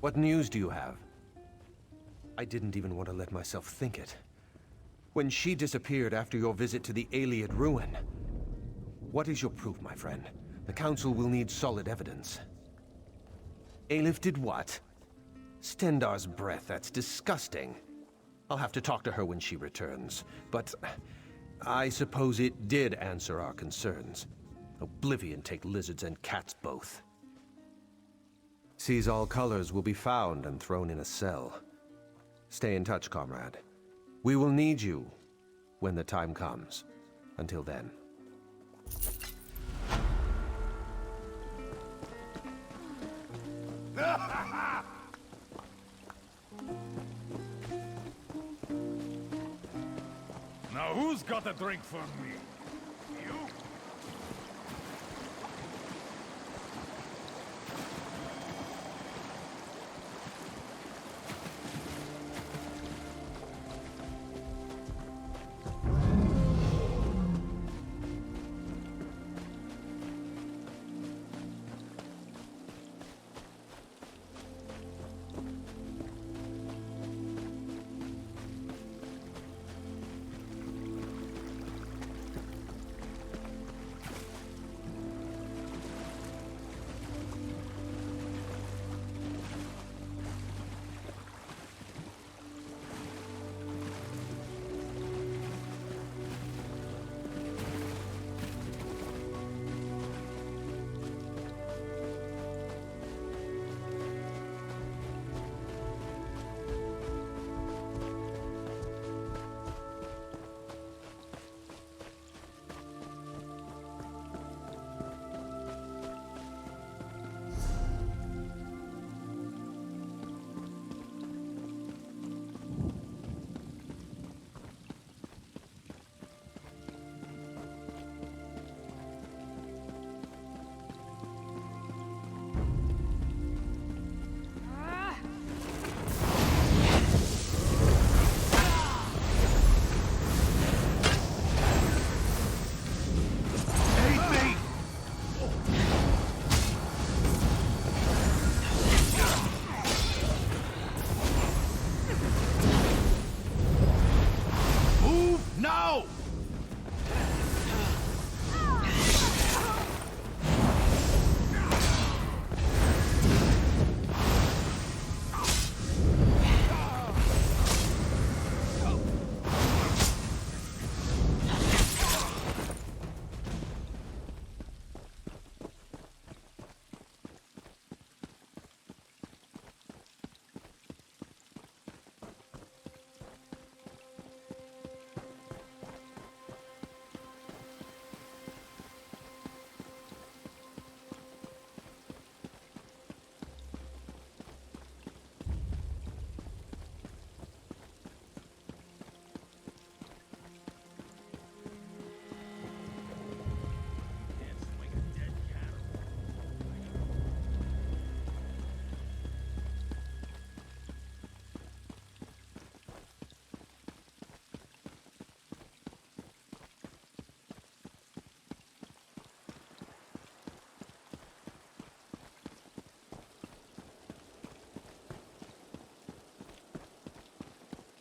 What news do you have? I didn't even want to let myself think it. When she disappeared after your visit to the Ayleid ruin. What is your proof, my friend? The Council will need solid evidence. Aelif did what? Stendar's breath, that's disgusting. I'll have to talk to her when she returns, but I suppose it did answer our concerns. Oblivion take lizards and cats both. Sees all colors will be found and thrown in a cell. Stay in touch, comrade. We will need you when the time comes. Until then. Now who's got a drink for me? You?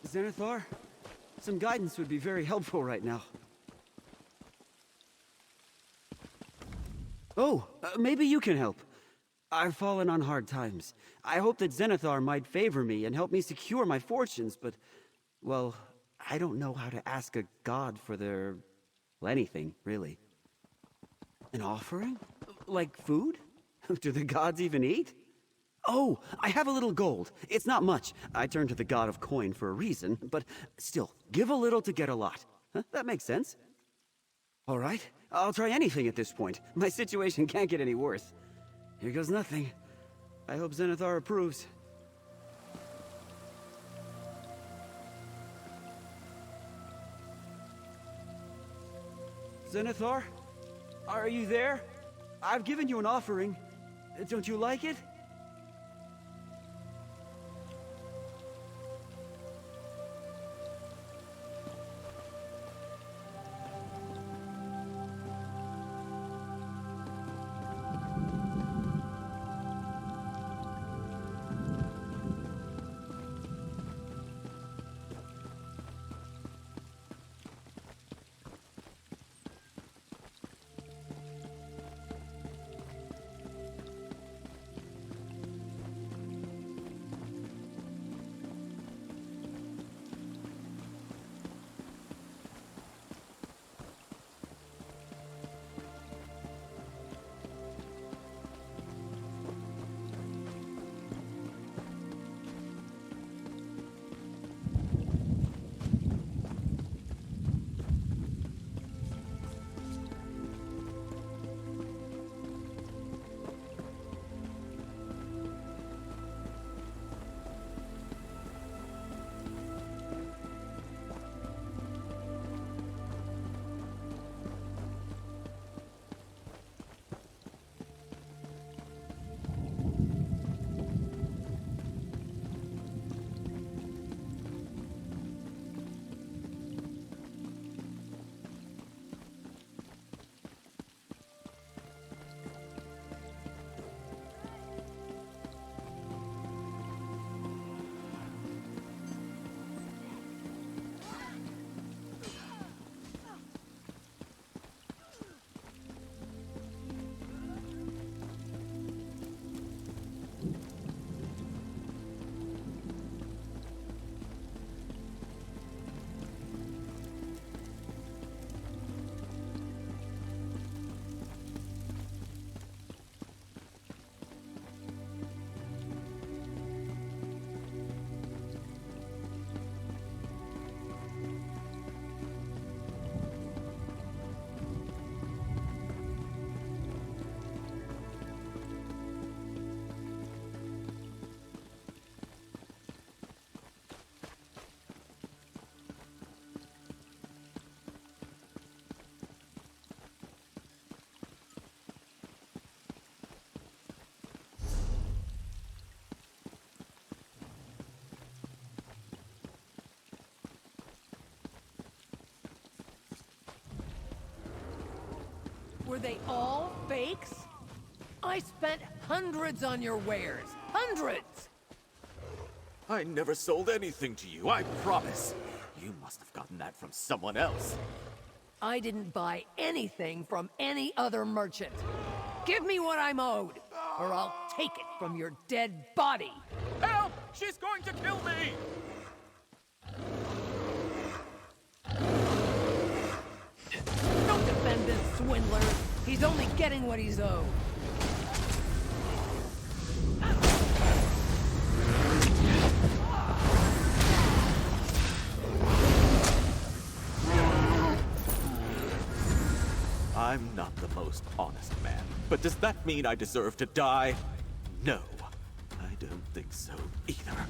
Zenithar, some guidance would be very helpful right now. Oh, maybe you can help. I've fallen on hard times. I hope that Zenithar might favor me and help me secure my fortunes, but, well, I don't know how to ask a god for their... well, anything, really. An offering? Like food? Do the gods even eat? Oh, I have a little gold. It's not much. I turn to the god of coin for a reason, but still, give a little to get a lot. Huh? That makes sense. All right, I'll try anything at this point. My situation can't get any worse. Here goes nothing. I hope Zenithar approves. Zenithar? Are you there? I've given you an offering. Don't you like it? Were they all fakes? I spent hundreds on your wares. Hundreds! I never sold anything to you, I promise. You must have gotten that from someone else. I didn't buy anything from any other merchant. Give me what I'm owed, or I'll take it from your dead body. Help! She's going to kill me! Don't defend this swindler. He's only getting what he's owed. I'm not the most honest man, but does that mean I deserve to die? No, I don't think so either.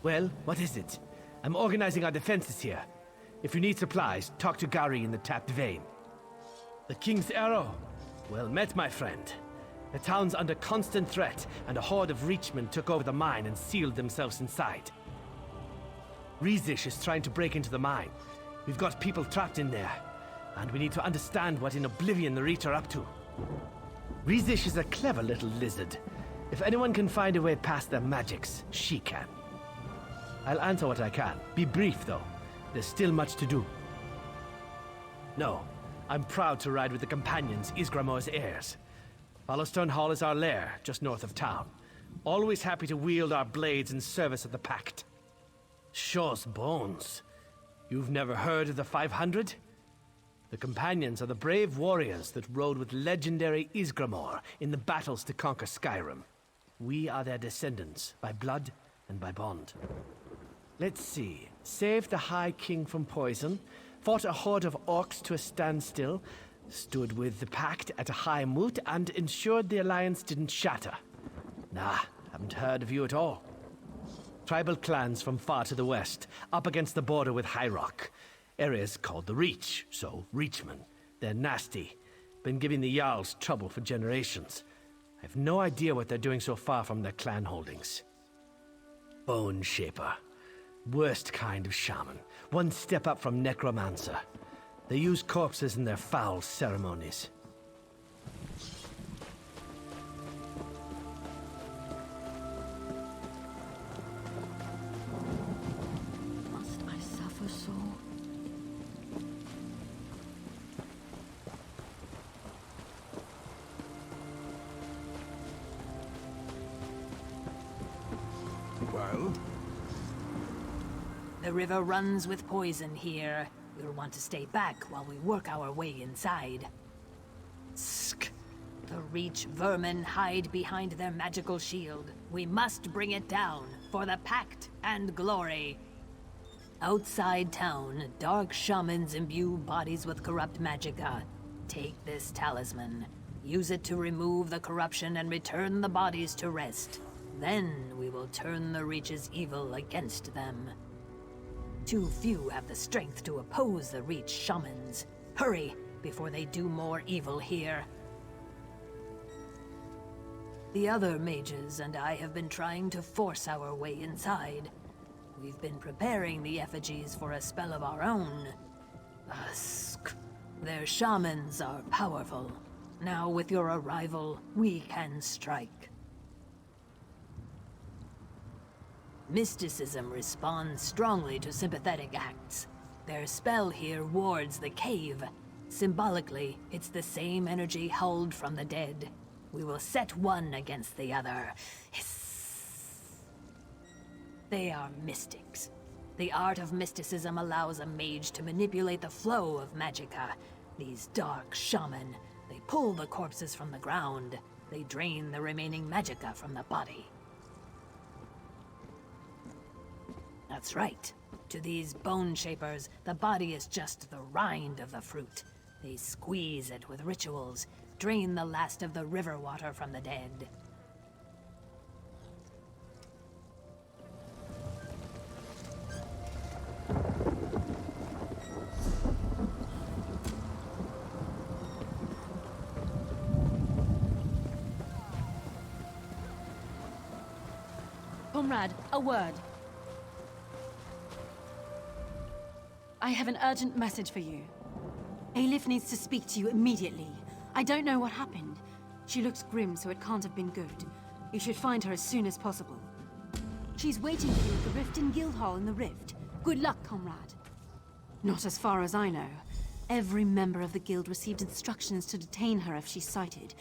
Well, what is it? I'm organizing our defenses here. If you need supplies, talk to Gary in the Tapped Vein. The King's Arrow? Well met, my friend. The town's under constant threat, and a horde of Reachmen took over the mine and sealed themselves inside. Rizish is trying to break into the mine. We've got people trapped in there, and we need to understand what in Oblivion the Reach are up to. Rizish is a clever little lizard. If anyone can find a way past their magics, she can. I'll answer what I can. Be brief, though. There's still much to do. No, I'm proud to ride with the companions, Ysgramor's heirs. Hollowstone Hall is our lair, just north of town. Always happy to wield our blades in service of the Pact. Shaw's bones. You've never heard of the 500? The companions are the brave warriors that rode with legendary Ysgramor in the battles to conquer Skyrim. We are their descendants, by blood and by bond. Let's see. Saved the High King from poison, fought a horde of orcs to a standstill, stood with the Pact at a high moot, and ensured the Alliance didn't shatter. Nah, haven't heard of you at all. Tribal clans from far to the west, up against the border with High Rock. Areas called the Reach, so Reachmen. They're nasty. Been giving the Jarls trouble for generations. I've no idea what they're doing so far from their clan holdings. Bone Shaper. Worst kind of shaman. One step up from necromancer. They use corpses in their foul ceremonies. Must I suffer so? Well? The river runs with poison here. We'll want to stay back while we work our way inside. Sk! The Reach vermin hide behind their magical shield. We must bring it down for the Pact and glory. Outside town, dark shamans imbue bodies with corrupt magicka. Take this talisman. Use it to remove the corruption and return the bodies to rest. Then we will turn the Reach's evil against them. Too few have the strength to oppose the Reach shamans. Hurry, before they do more evil here. The other mages and I have been trying to force our way inside. We've been preparing the effigies for a spell of our own. Their shamans are powerful. Now with your arrival, we can strike. Mysticism responds strongly to sympathetic acts. Their spell here wards the cave. Symbolically, it's the same energy hurled from the dead. We will set one against the other. Hiss. They are mystics. The art of mysticism allows a mage to manipulate the flow of magicka. These dark shaman, they pull the corpses from the ground. They drain the remaining magicka from the body. That's right. To these bone shapers, the body is just the rind of the fruit. They squeeze it with rituals, drain the last of the river water from the dead. Comrade, a word. I have an urgent message for you. Aelif needs to speak to you immediately. I don't know what happened. She looks grim, so it can't have been good. You should find her as soon as possible. She's waiting for you at the Rift in Guildhall in the Rift. Good luck, comrade. Not as far as I know. Every member of the guild received instructions to detain her if she's sighted.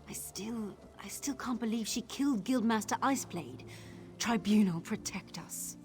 I still can't believe she killed Guildmaster Iceblade. Tribunal, protect us.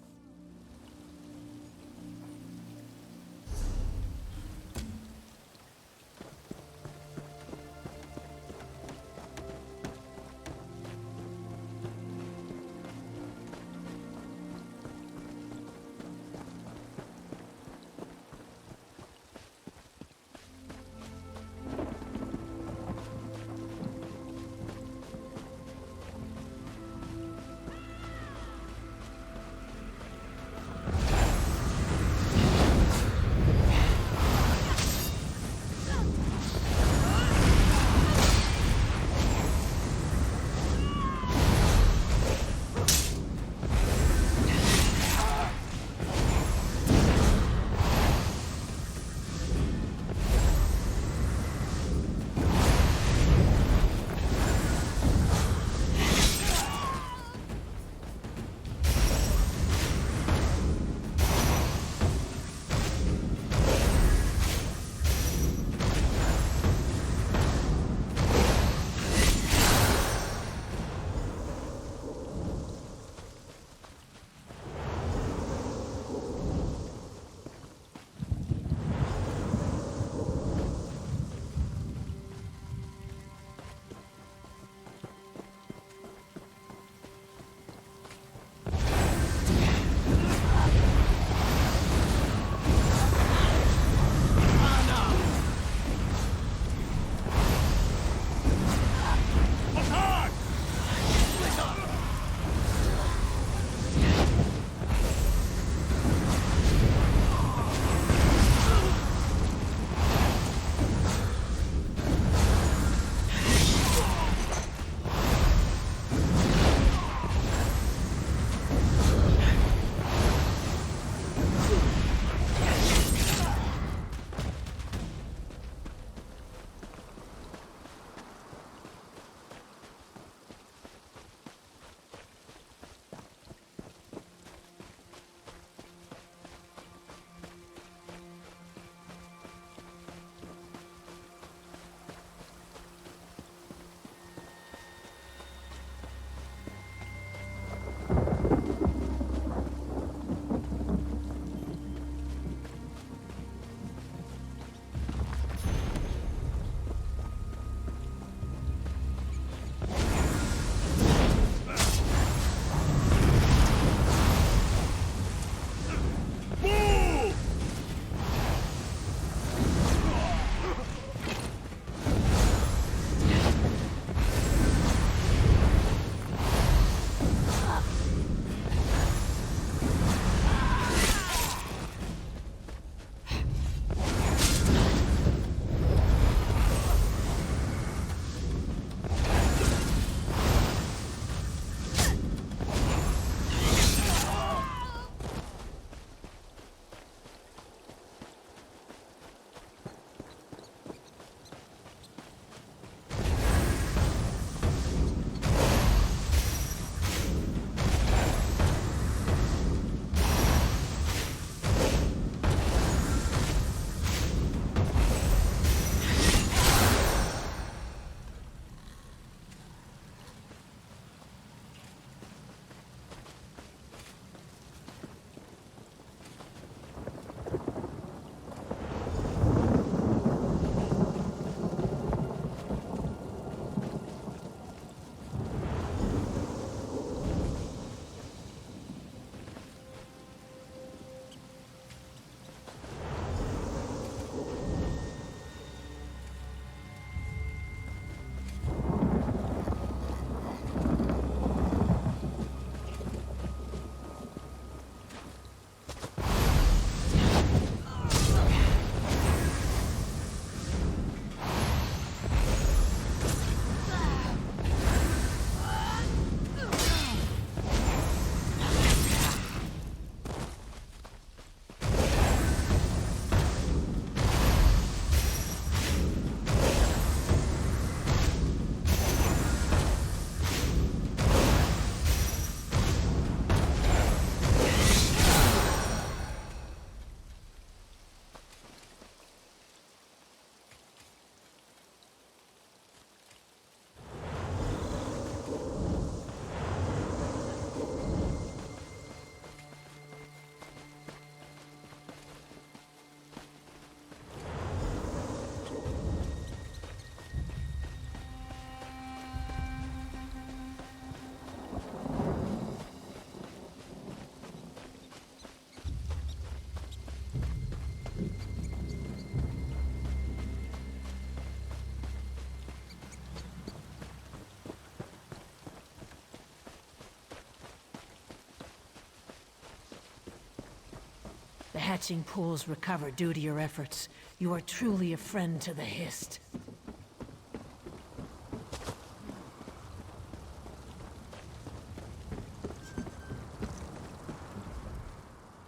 The hatching pools recover due to your efforts. You are truly a friend to the Hist.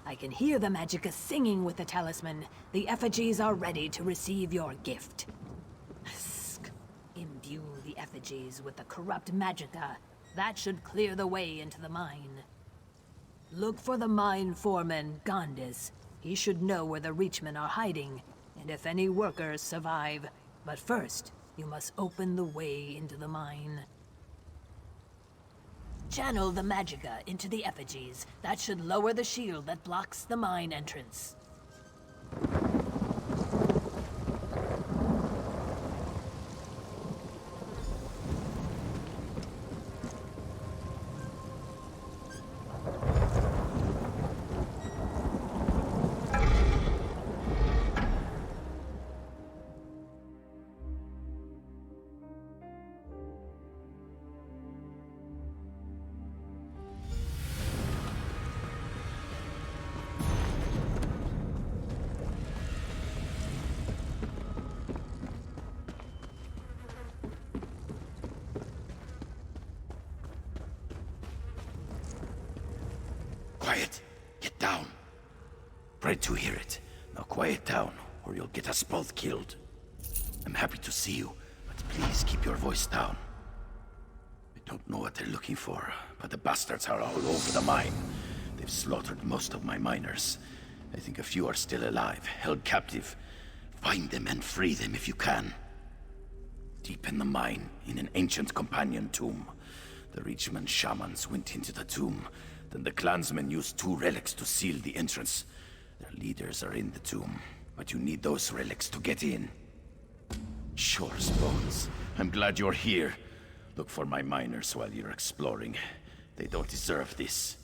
I can hear the Magicka singing with the talisman. The effigies are ready to receive your gift. Imbue the effigies with the corrupt Magicka. That should clear the way into the mine. Look for the mine foreman, Gondis. He should know where the Reachmen are hiding, and if any workers survive. But first, you must open the way into the mine. Channel the Magicka into the effigies. That should lower the shield that blocks the mine entrance. Quiet! Get down! Pray to hear it. Now quiet down, or you'll get us both killed. I'm happy to see you, but please keep your voice down. I don't know what they're looking for, but the bastards are all over the mine. They've slaughtered most of my miners. I think a few are still alive, held captive. Find them and free them if you can. Deep in the mine, in an ancient companion tomb. The Reachman shamans went into the tomb. Then the clansmen used 2 relics to seal the entrance. Their leaders are in the tomb, but you need those relics to get in. Shore's bones. I'm glad you're here. Look for my miners while you're exploring. They don't deserve this.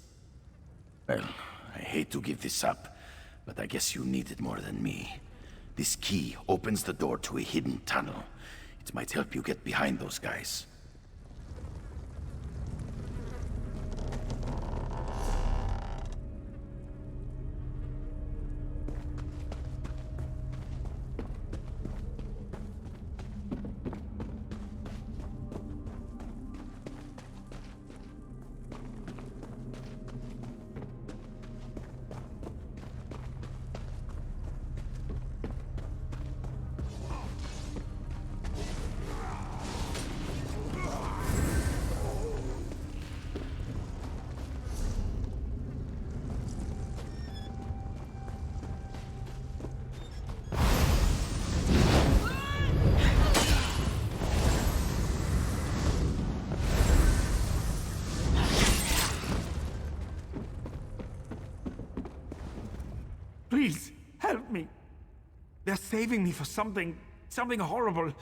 Well, I hate to give this up, but I guess you need it more than me. This key opens the door to a hidden tunnel. It might help you get behind those guys. Please, help me. They're saving me for something horrible.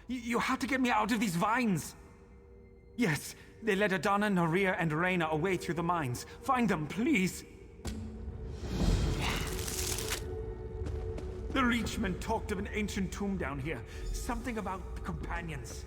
You have to get me out of these vines. Yes, they led Adana, Naria, and Reyna away through the mines. Find them, please. The Reachmen talked of an ancient tomb down here. Something about the companions.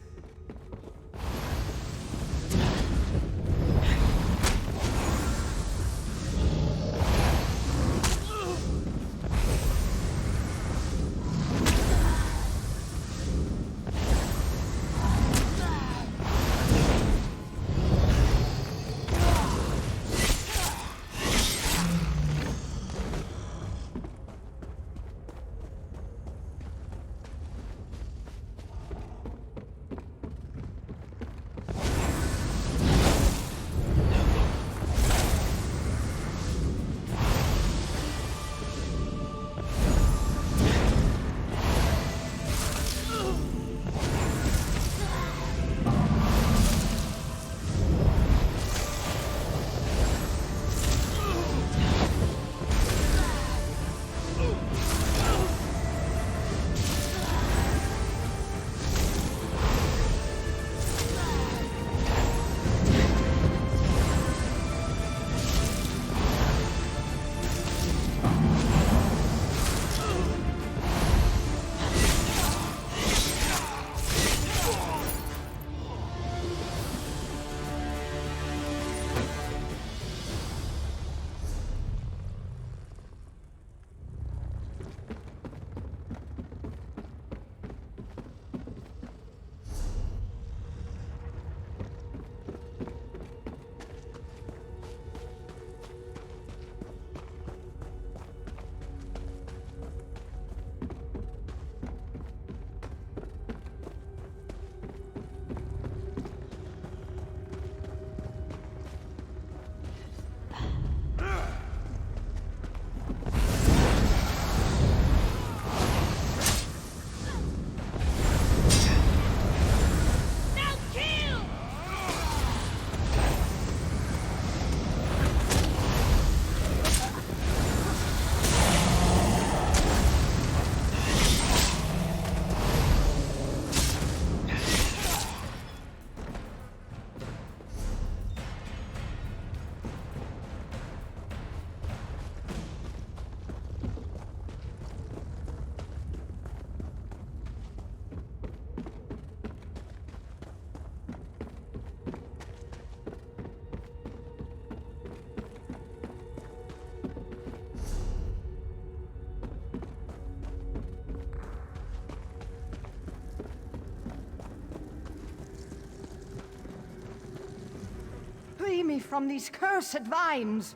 me from these cursed vines.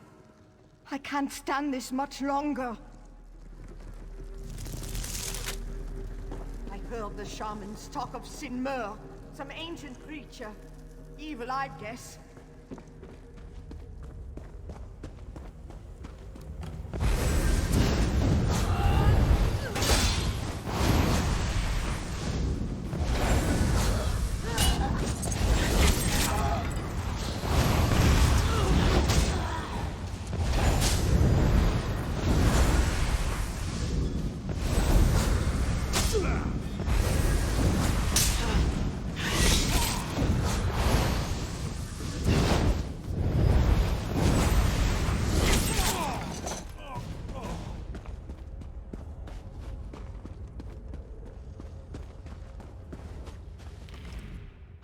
I can't stand this much longer. I heard the shamans talk of Sinmur, some ancient creature. Evil, I'd guess.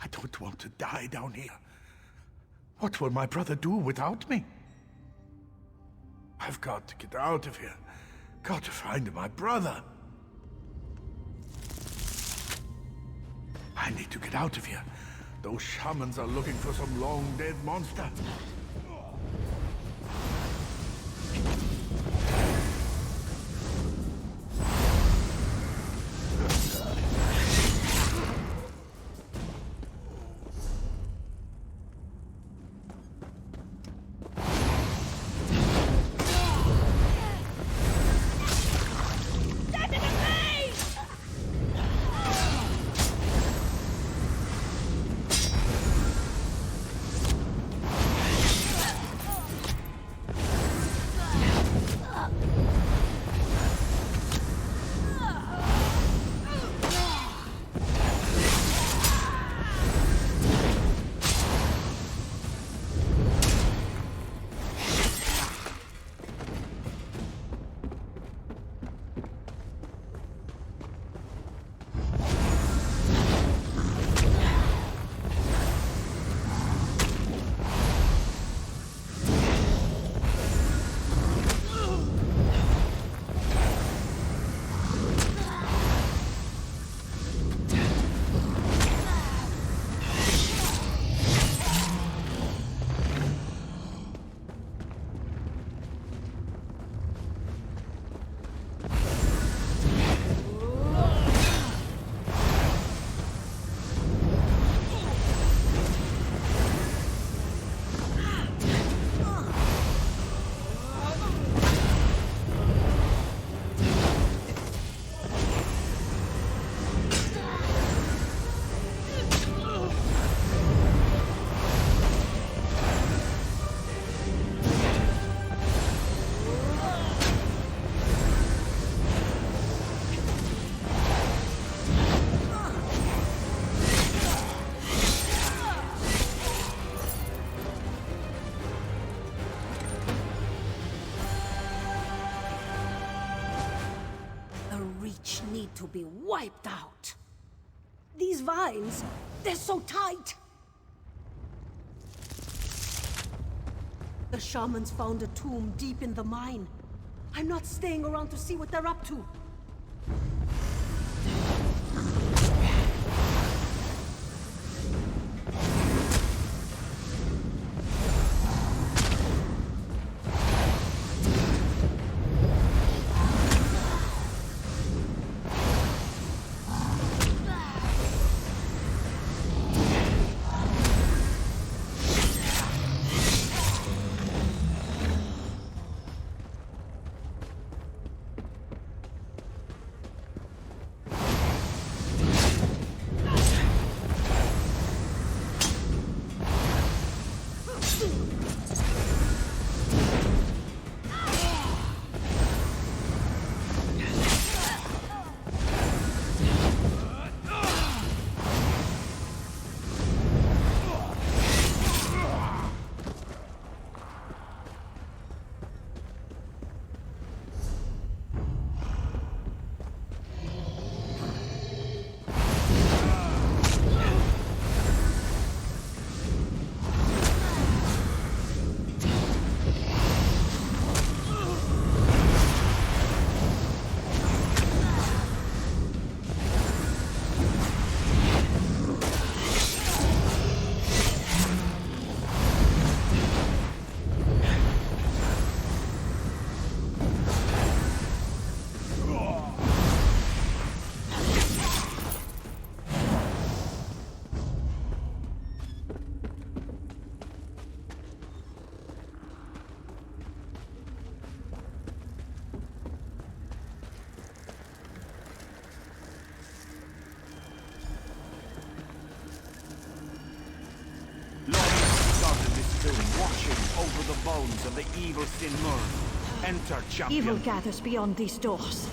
I don't want to die down here. What will my brother do without me? I've got to get out of here. Got to find my brother. I need to get out of here. Those shamans are looking for some long-dead monster. Need to be wiped out. These vines, they're so tight. The shamans found a tomb deep in the mine. I'm not staying around to see what they're up to. evil Sinmur. Enter, champion. Evil gathers beyond these doors.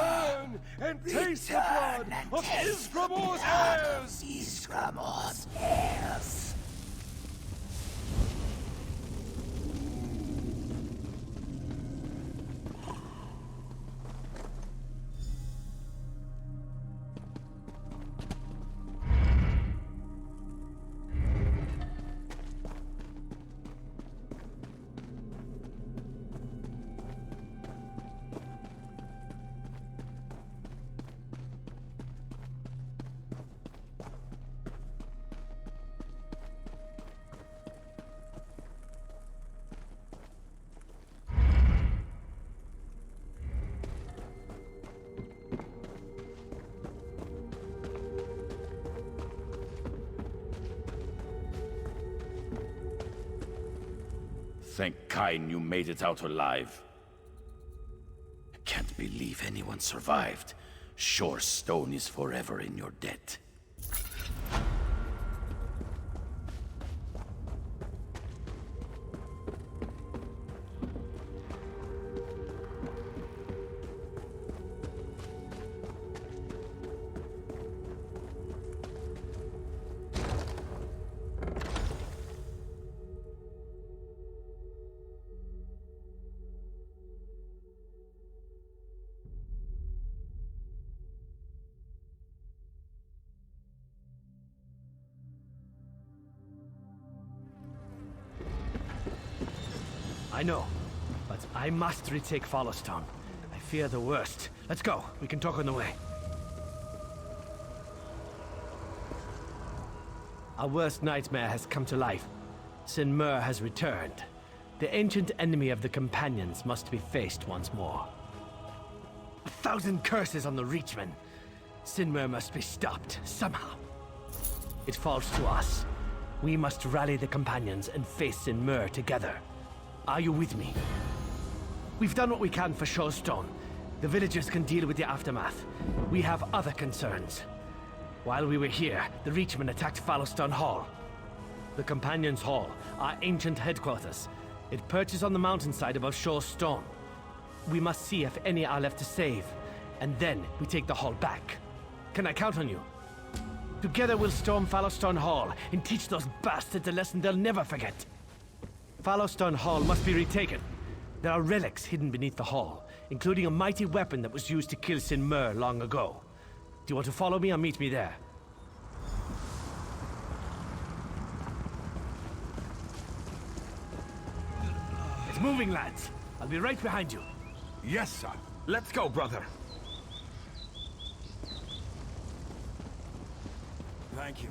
Return and taste the blood of Eastmarch's heirs! Eastmarch's heirs! Thank Kain you made it out alive. I can't believe anyone survived. Sure, stone is forever in your debt. I know, but I must retake Followstone. I fear the worst. Let's go. We can talk on the way. Our worst nightmare has come to life. Sinmur has returned. The ancient enemy of the Companions must be faced once more. 1,000 curses on the Reachmen. Sinmur must be stopped, somehow. It falls to us. We must rally the Companions and face Sinmur together. Are you with me? We've done what we can for Showstone. The villagers can deal with the aftermath. We have other concerns. While we were here, the Reachmen attacked Followstone Hall. The Companions' Hall, our ancient headquarters. It perches on the mountainside above Showstone. We must see if any are left to save, and then we take the hall back. Can I count on you? Together we'll storm Followstone Hall and teach those bastards a lesson they'll never forget. Followstone Hall must be retaken. There are relics hidden beneath the hall, including a mighty weapon that was used to kill Sinmur long ago. Do you want to follow me or meet me there? It's moving, lads. I'll be right behind you. Yes, sir. Let's go, brother. Thank you.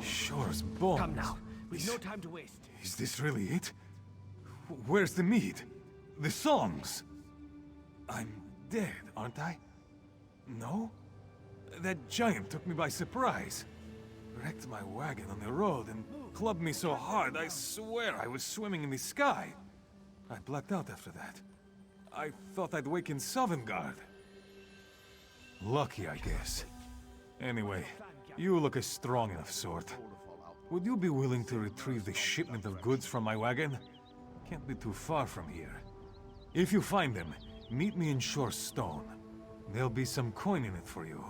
Shore's bones. Come now. We've no time to waste. Is this really it? Where's the mead? The songs? I'm dead, aren't I? No? That giant took me by surprise. Wrecked my wagon on the road and clubbed me so hard I swear I was swimming in the sky. I blacked out after that. I thought I'd wake in Sovngarde. Lucky, I guess. Anyway, you look a strong enough sort. Would you be willing to retrieve the shipment of goods from my wagon? Can't be too far from here. If you find them, meet me in Shore's Stone. There'll be some coin in it for you.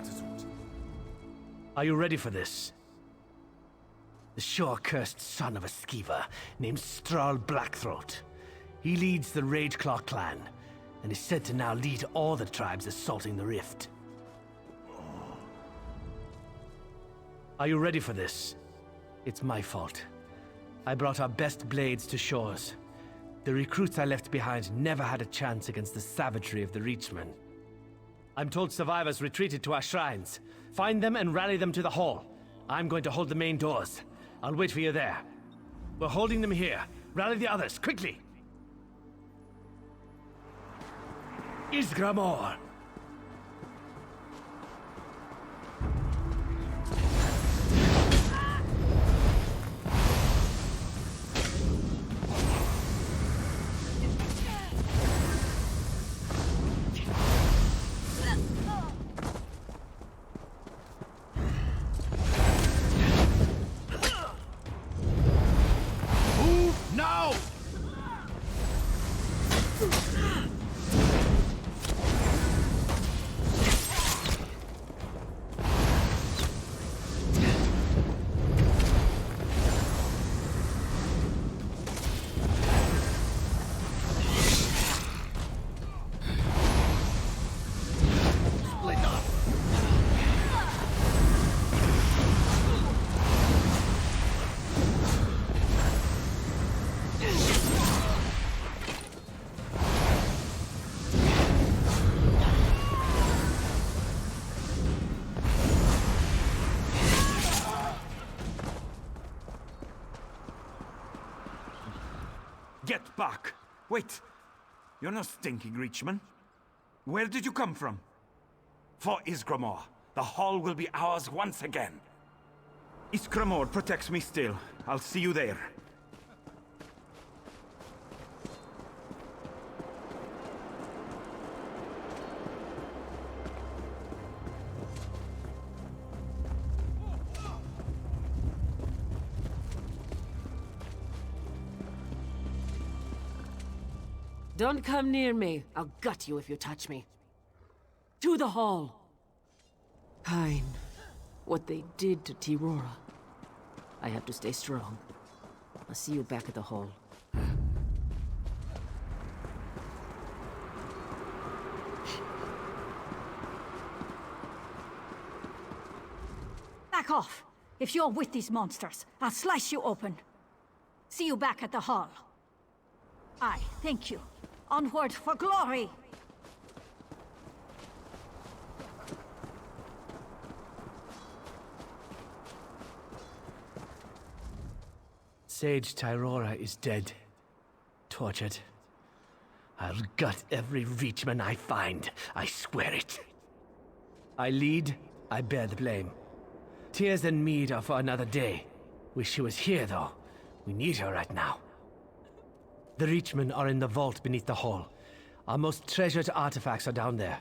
gratitude. Are you ready for this? The sure-cursed son of a skeever named Strahl Blackthroat. He leads the Rageclaw clan, and is said to now lead all the tribes assaulting the Rift. Are you ready for this? It's my fault. I brought our best blades to Shores. The recruits I left behind never had a chance against the savagery of the Reachmen. I'm told survivors retreated to our shrines. Find them and rally them to the hall. I'm going to hold the main doors. I'll wait for you there. We're holding them here. Rally the others, quickly! Isgramor! Now! Get back! Wait! You're no stinking Reachman. Where did you come from? For Isgramor, the hall will be ours once again. Isgramor protects me still. I'll see you there. Don't come near me. I'll gut you if you touch me. To the hall. Pine. What they did to Tirora. I have to stay strong. I'll see you back at the hall. Back off! If you're with these monsters, I'll slice you open. See you back at the hall. Aye, thank you. Onward for glory! Sage Tirora is dead. Tortured. I'll gut every Reachman I find. I swear it. I lead, I bear the blame. Tears and mead are for another day. Wish she was here, though. We need her right now. The Reachmen are in the vault beneath the hall. Our most treasured artifacts are down there.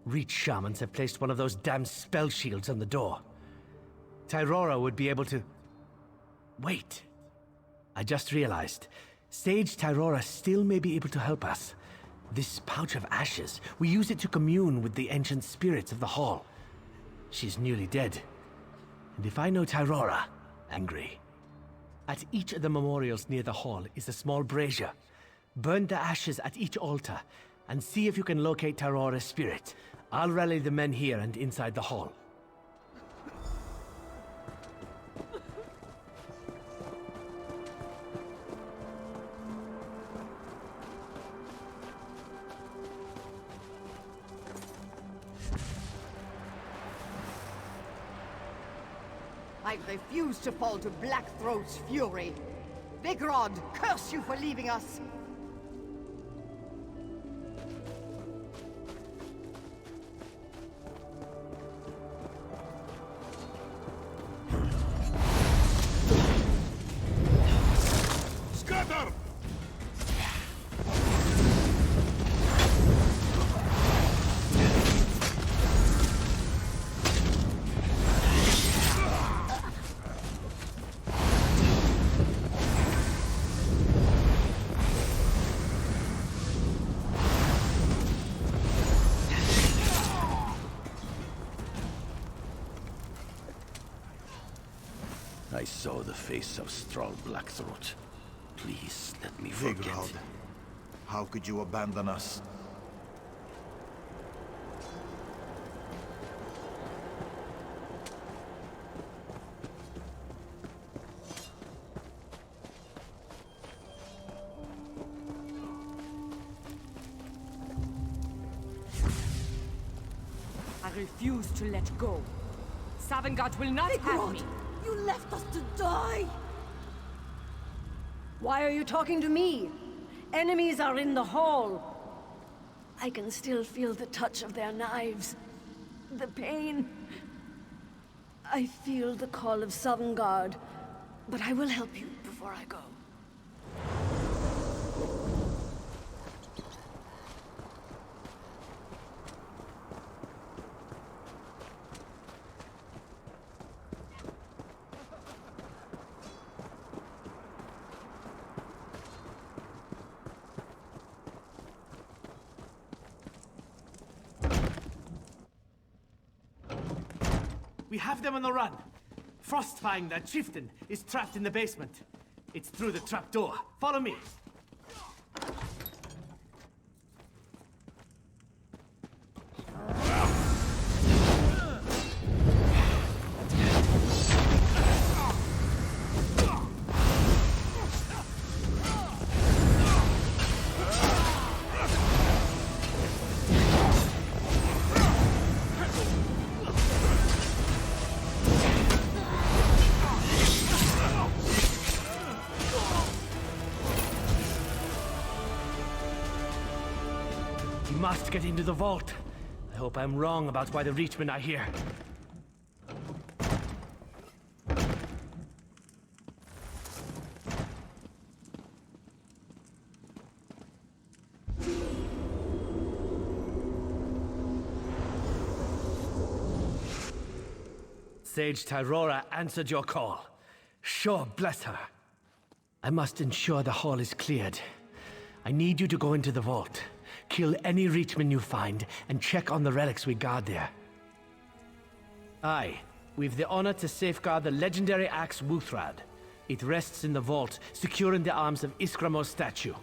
Reach shamans have placed one of those damn spell shields on the door. Tirora would be able to... Wait. I just realized. Sage Tirora still may be able to help us. This pouch of ashes, we use it to commune with the ancient spirits of the hall. She's nearly dead. And if I know Tirora, angry. At each of the memorials near the hall is a small brazier. Burn the ashes at each altar, and see if you can locate Tirora's spirit. I'll rally the men here and inside the hall. I refuse to fall to Blackthroat's fury. Vigrod, curse you for leaving us! Scatter! I saw the face of Thrall Blackthroat. Please let me forget. Vigrod, how could you abandon us? I refuse to let go. Savangard will not have me. You left us to die! Why are you talking to me? Enemies are in the hall. I can still feel the touch of their knives. The pain. I feel the call of Savangard, but I will help you before I go. We have them on the run. Frostfang, that chieftain, is trapped in the basement. It's through the trapdoor. Follow me. We must get into the vault. I hope I'm wrong about why the Reachmen are here. Sage Tyrora answered your call. Sure, bless her. I must ensure the hall is cleared. I need you to go into the vault. Kill any Reachman you find, and check on the relics we guard there. Aye, we've the honor to safeguard the legendary axe Wuthrad. It rests in the vault, secure in the arms of Iskramo's statue.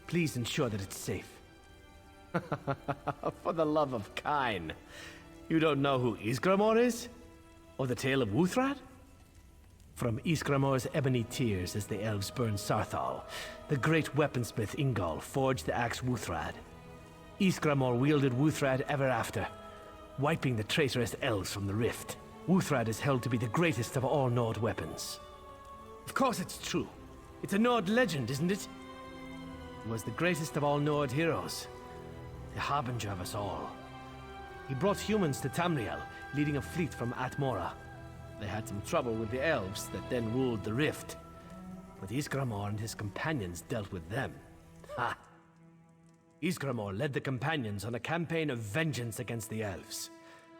Please ensure that it's safe. For the love of Kine. You don't know who Isgramor is? Or the tale of Wuthrad? From Isgramor's ebony tears as the elves burned Sarthal, the great weaponsmith Ingol forged the axe Wuthrad. Isgramor wielded Wuthrad ever after, wiping the traitorous elves from the rift. Wuthrad is held to be the greatest of all Nord weapons. Of course it's true. It's a Nord legend, isn't it? He was the greatest of all Nord heroes, the harbinger of us all. He brought humans to Tamriel, leading a fleet from Atmora. They had some trouble with the elves that then ruled the rift. But Isgramor and his companions dealt with them. Ha! Isgramor led the companions on a campaign of vengeance against the elves.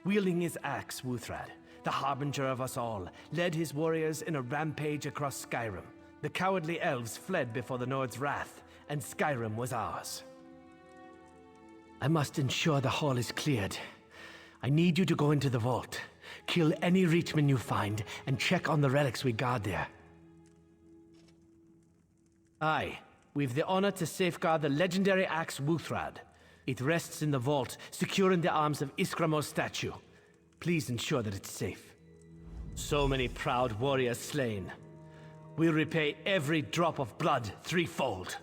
Wielding his axe, Wuthrad, the harbinger of us all, led his warriors in a rampage across Skyrim. The cowardly elves fled before the Nord's wrath, and Skyrim was ours. I must ensure the hall is cleared. I need you to go into the vault. Kill any Reachman you find, and check on the relics we guard there. Aye, we've the honor to safeguard the legendary axe Wuthrad. It rests in the vault, secure in the arms of Iskramo's statue. Please ensure that it's safe. So many proud warriors slain. We'll repay every drop of blood threefold.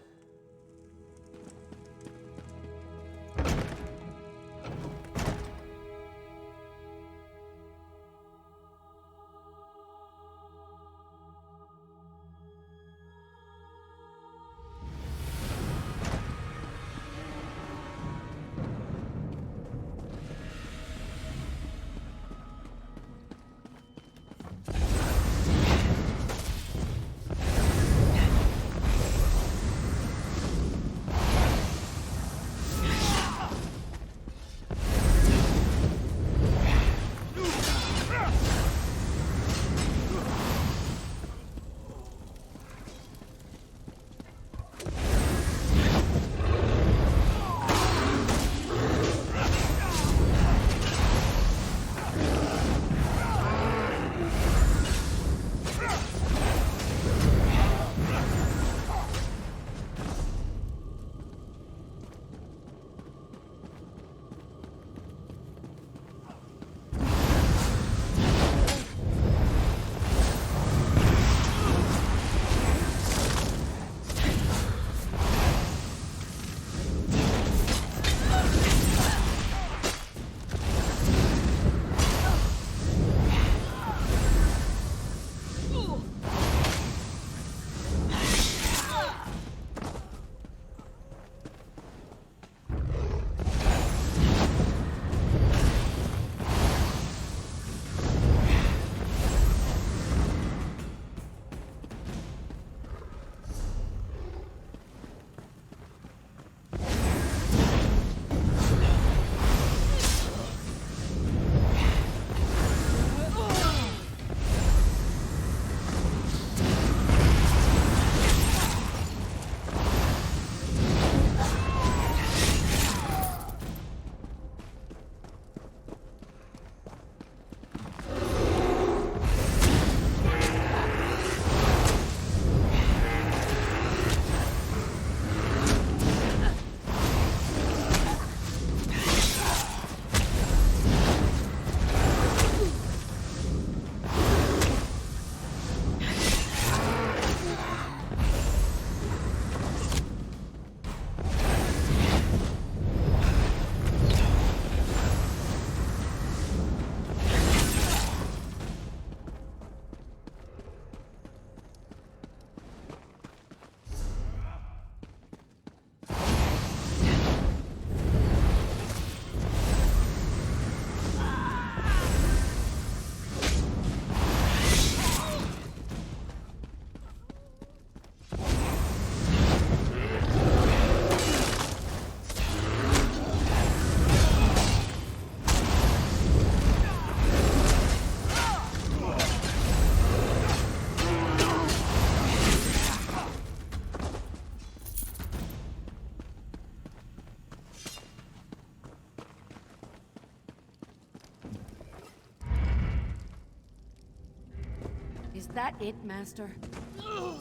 Is that it, Master?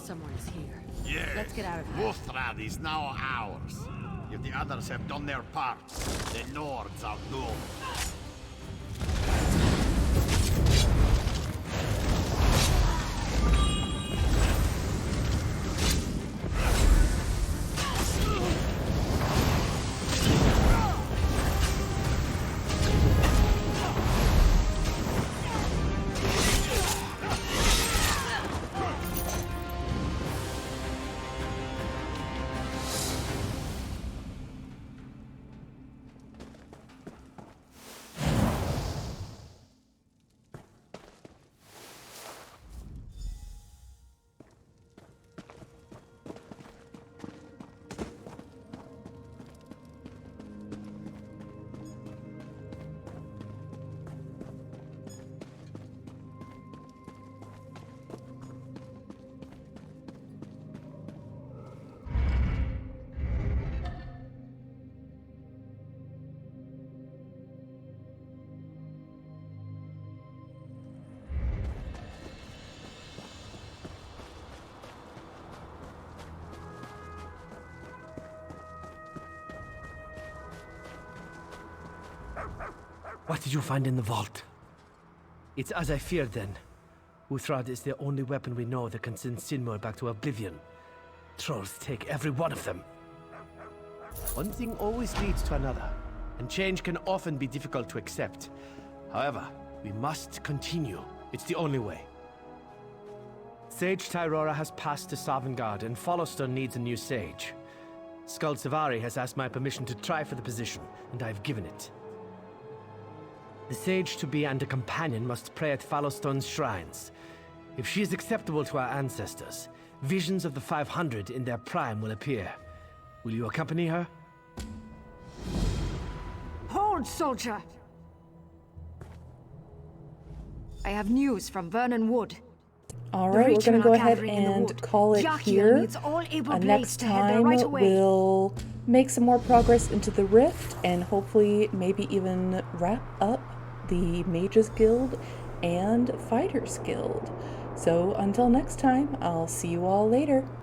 Someone is here. Yes. Let's get out of here. Wustrad is now ours. If the others have done their part, the Nords are doomed. What did you find in the vault? It's as I feared then. Uthrad is the only weapon we know that can send Sinmur back to oblivion. Trolls take every one of them. One thing always leads to another, and change can often be difficult to accept. However, we must continue. It's the only way. Sage Tyrora has passed to Sovngarde, and Followstone needs a new sage. Skald Savari has asked my permission to try for the position, and I've given it. The sage-to-be and a companion must pray at Followstone's shrines. If she is acceptable to our ancestors, visions of the 500 in their prime will appear. Will you accompany her? Hold, soldier! I have news from Vernon Wood. Alright, we're going to go ahead and call it here. Next time we'll make some more progress into the Rift and hopefully maybe even wrap up the Mages Guild and Fighters Guild. So until next time, I'll see you all later.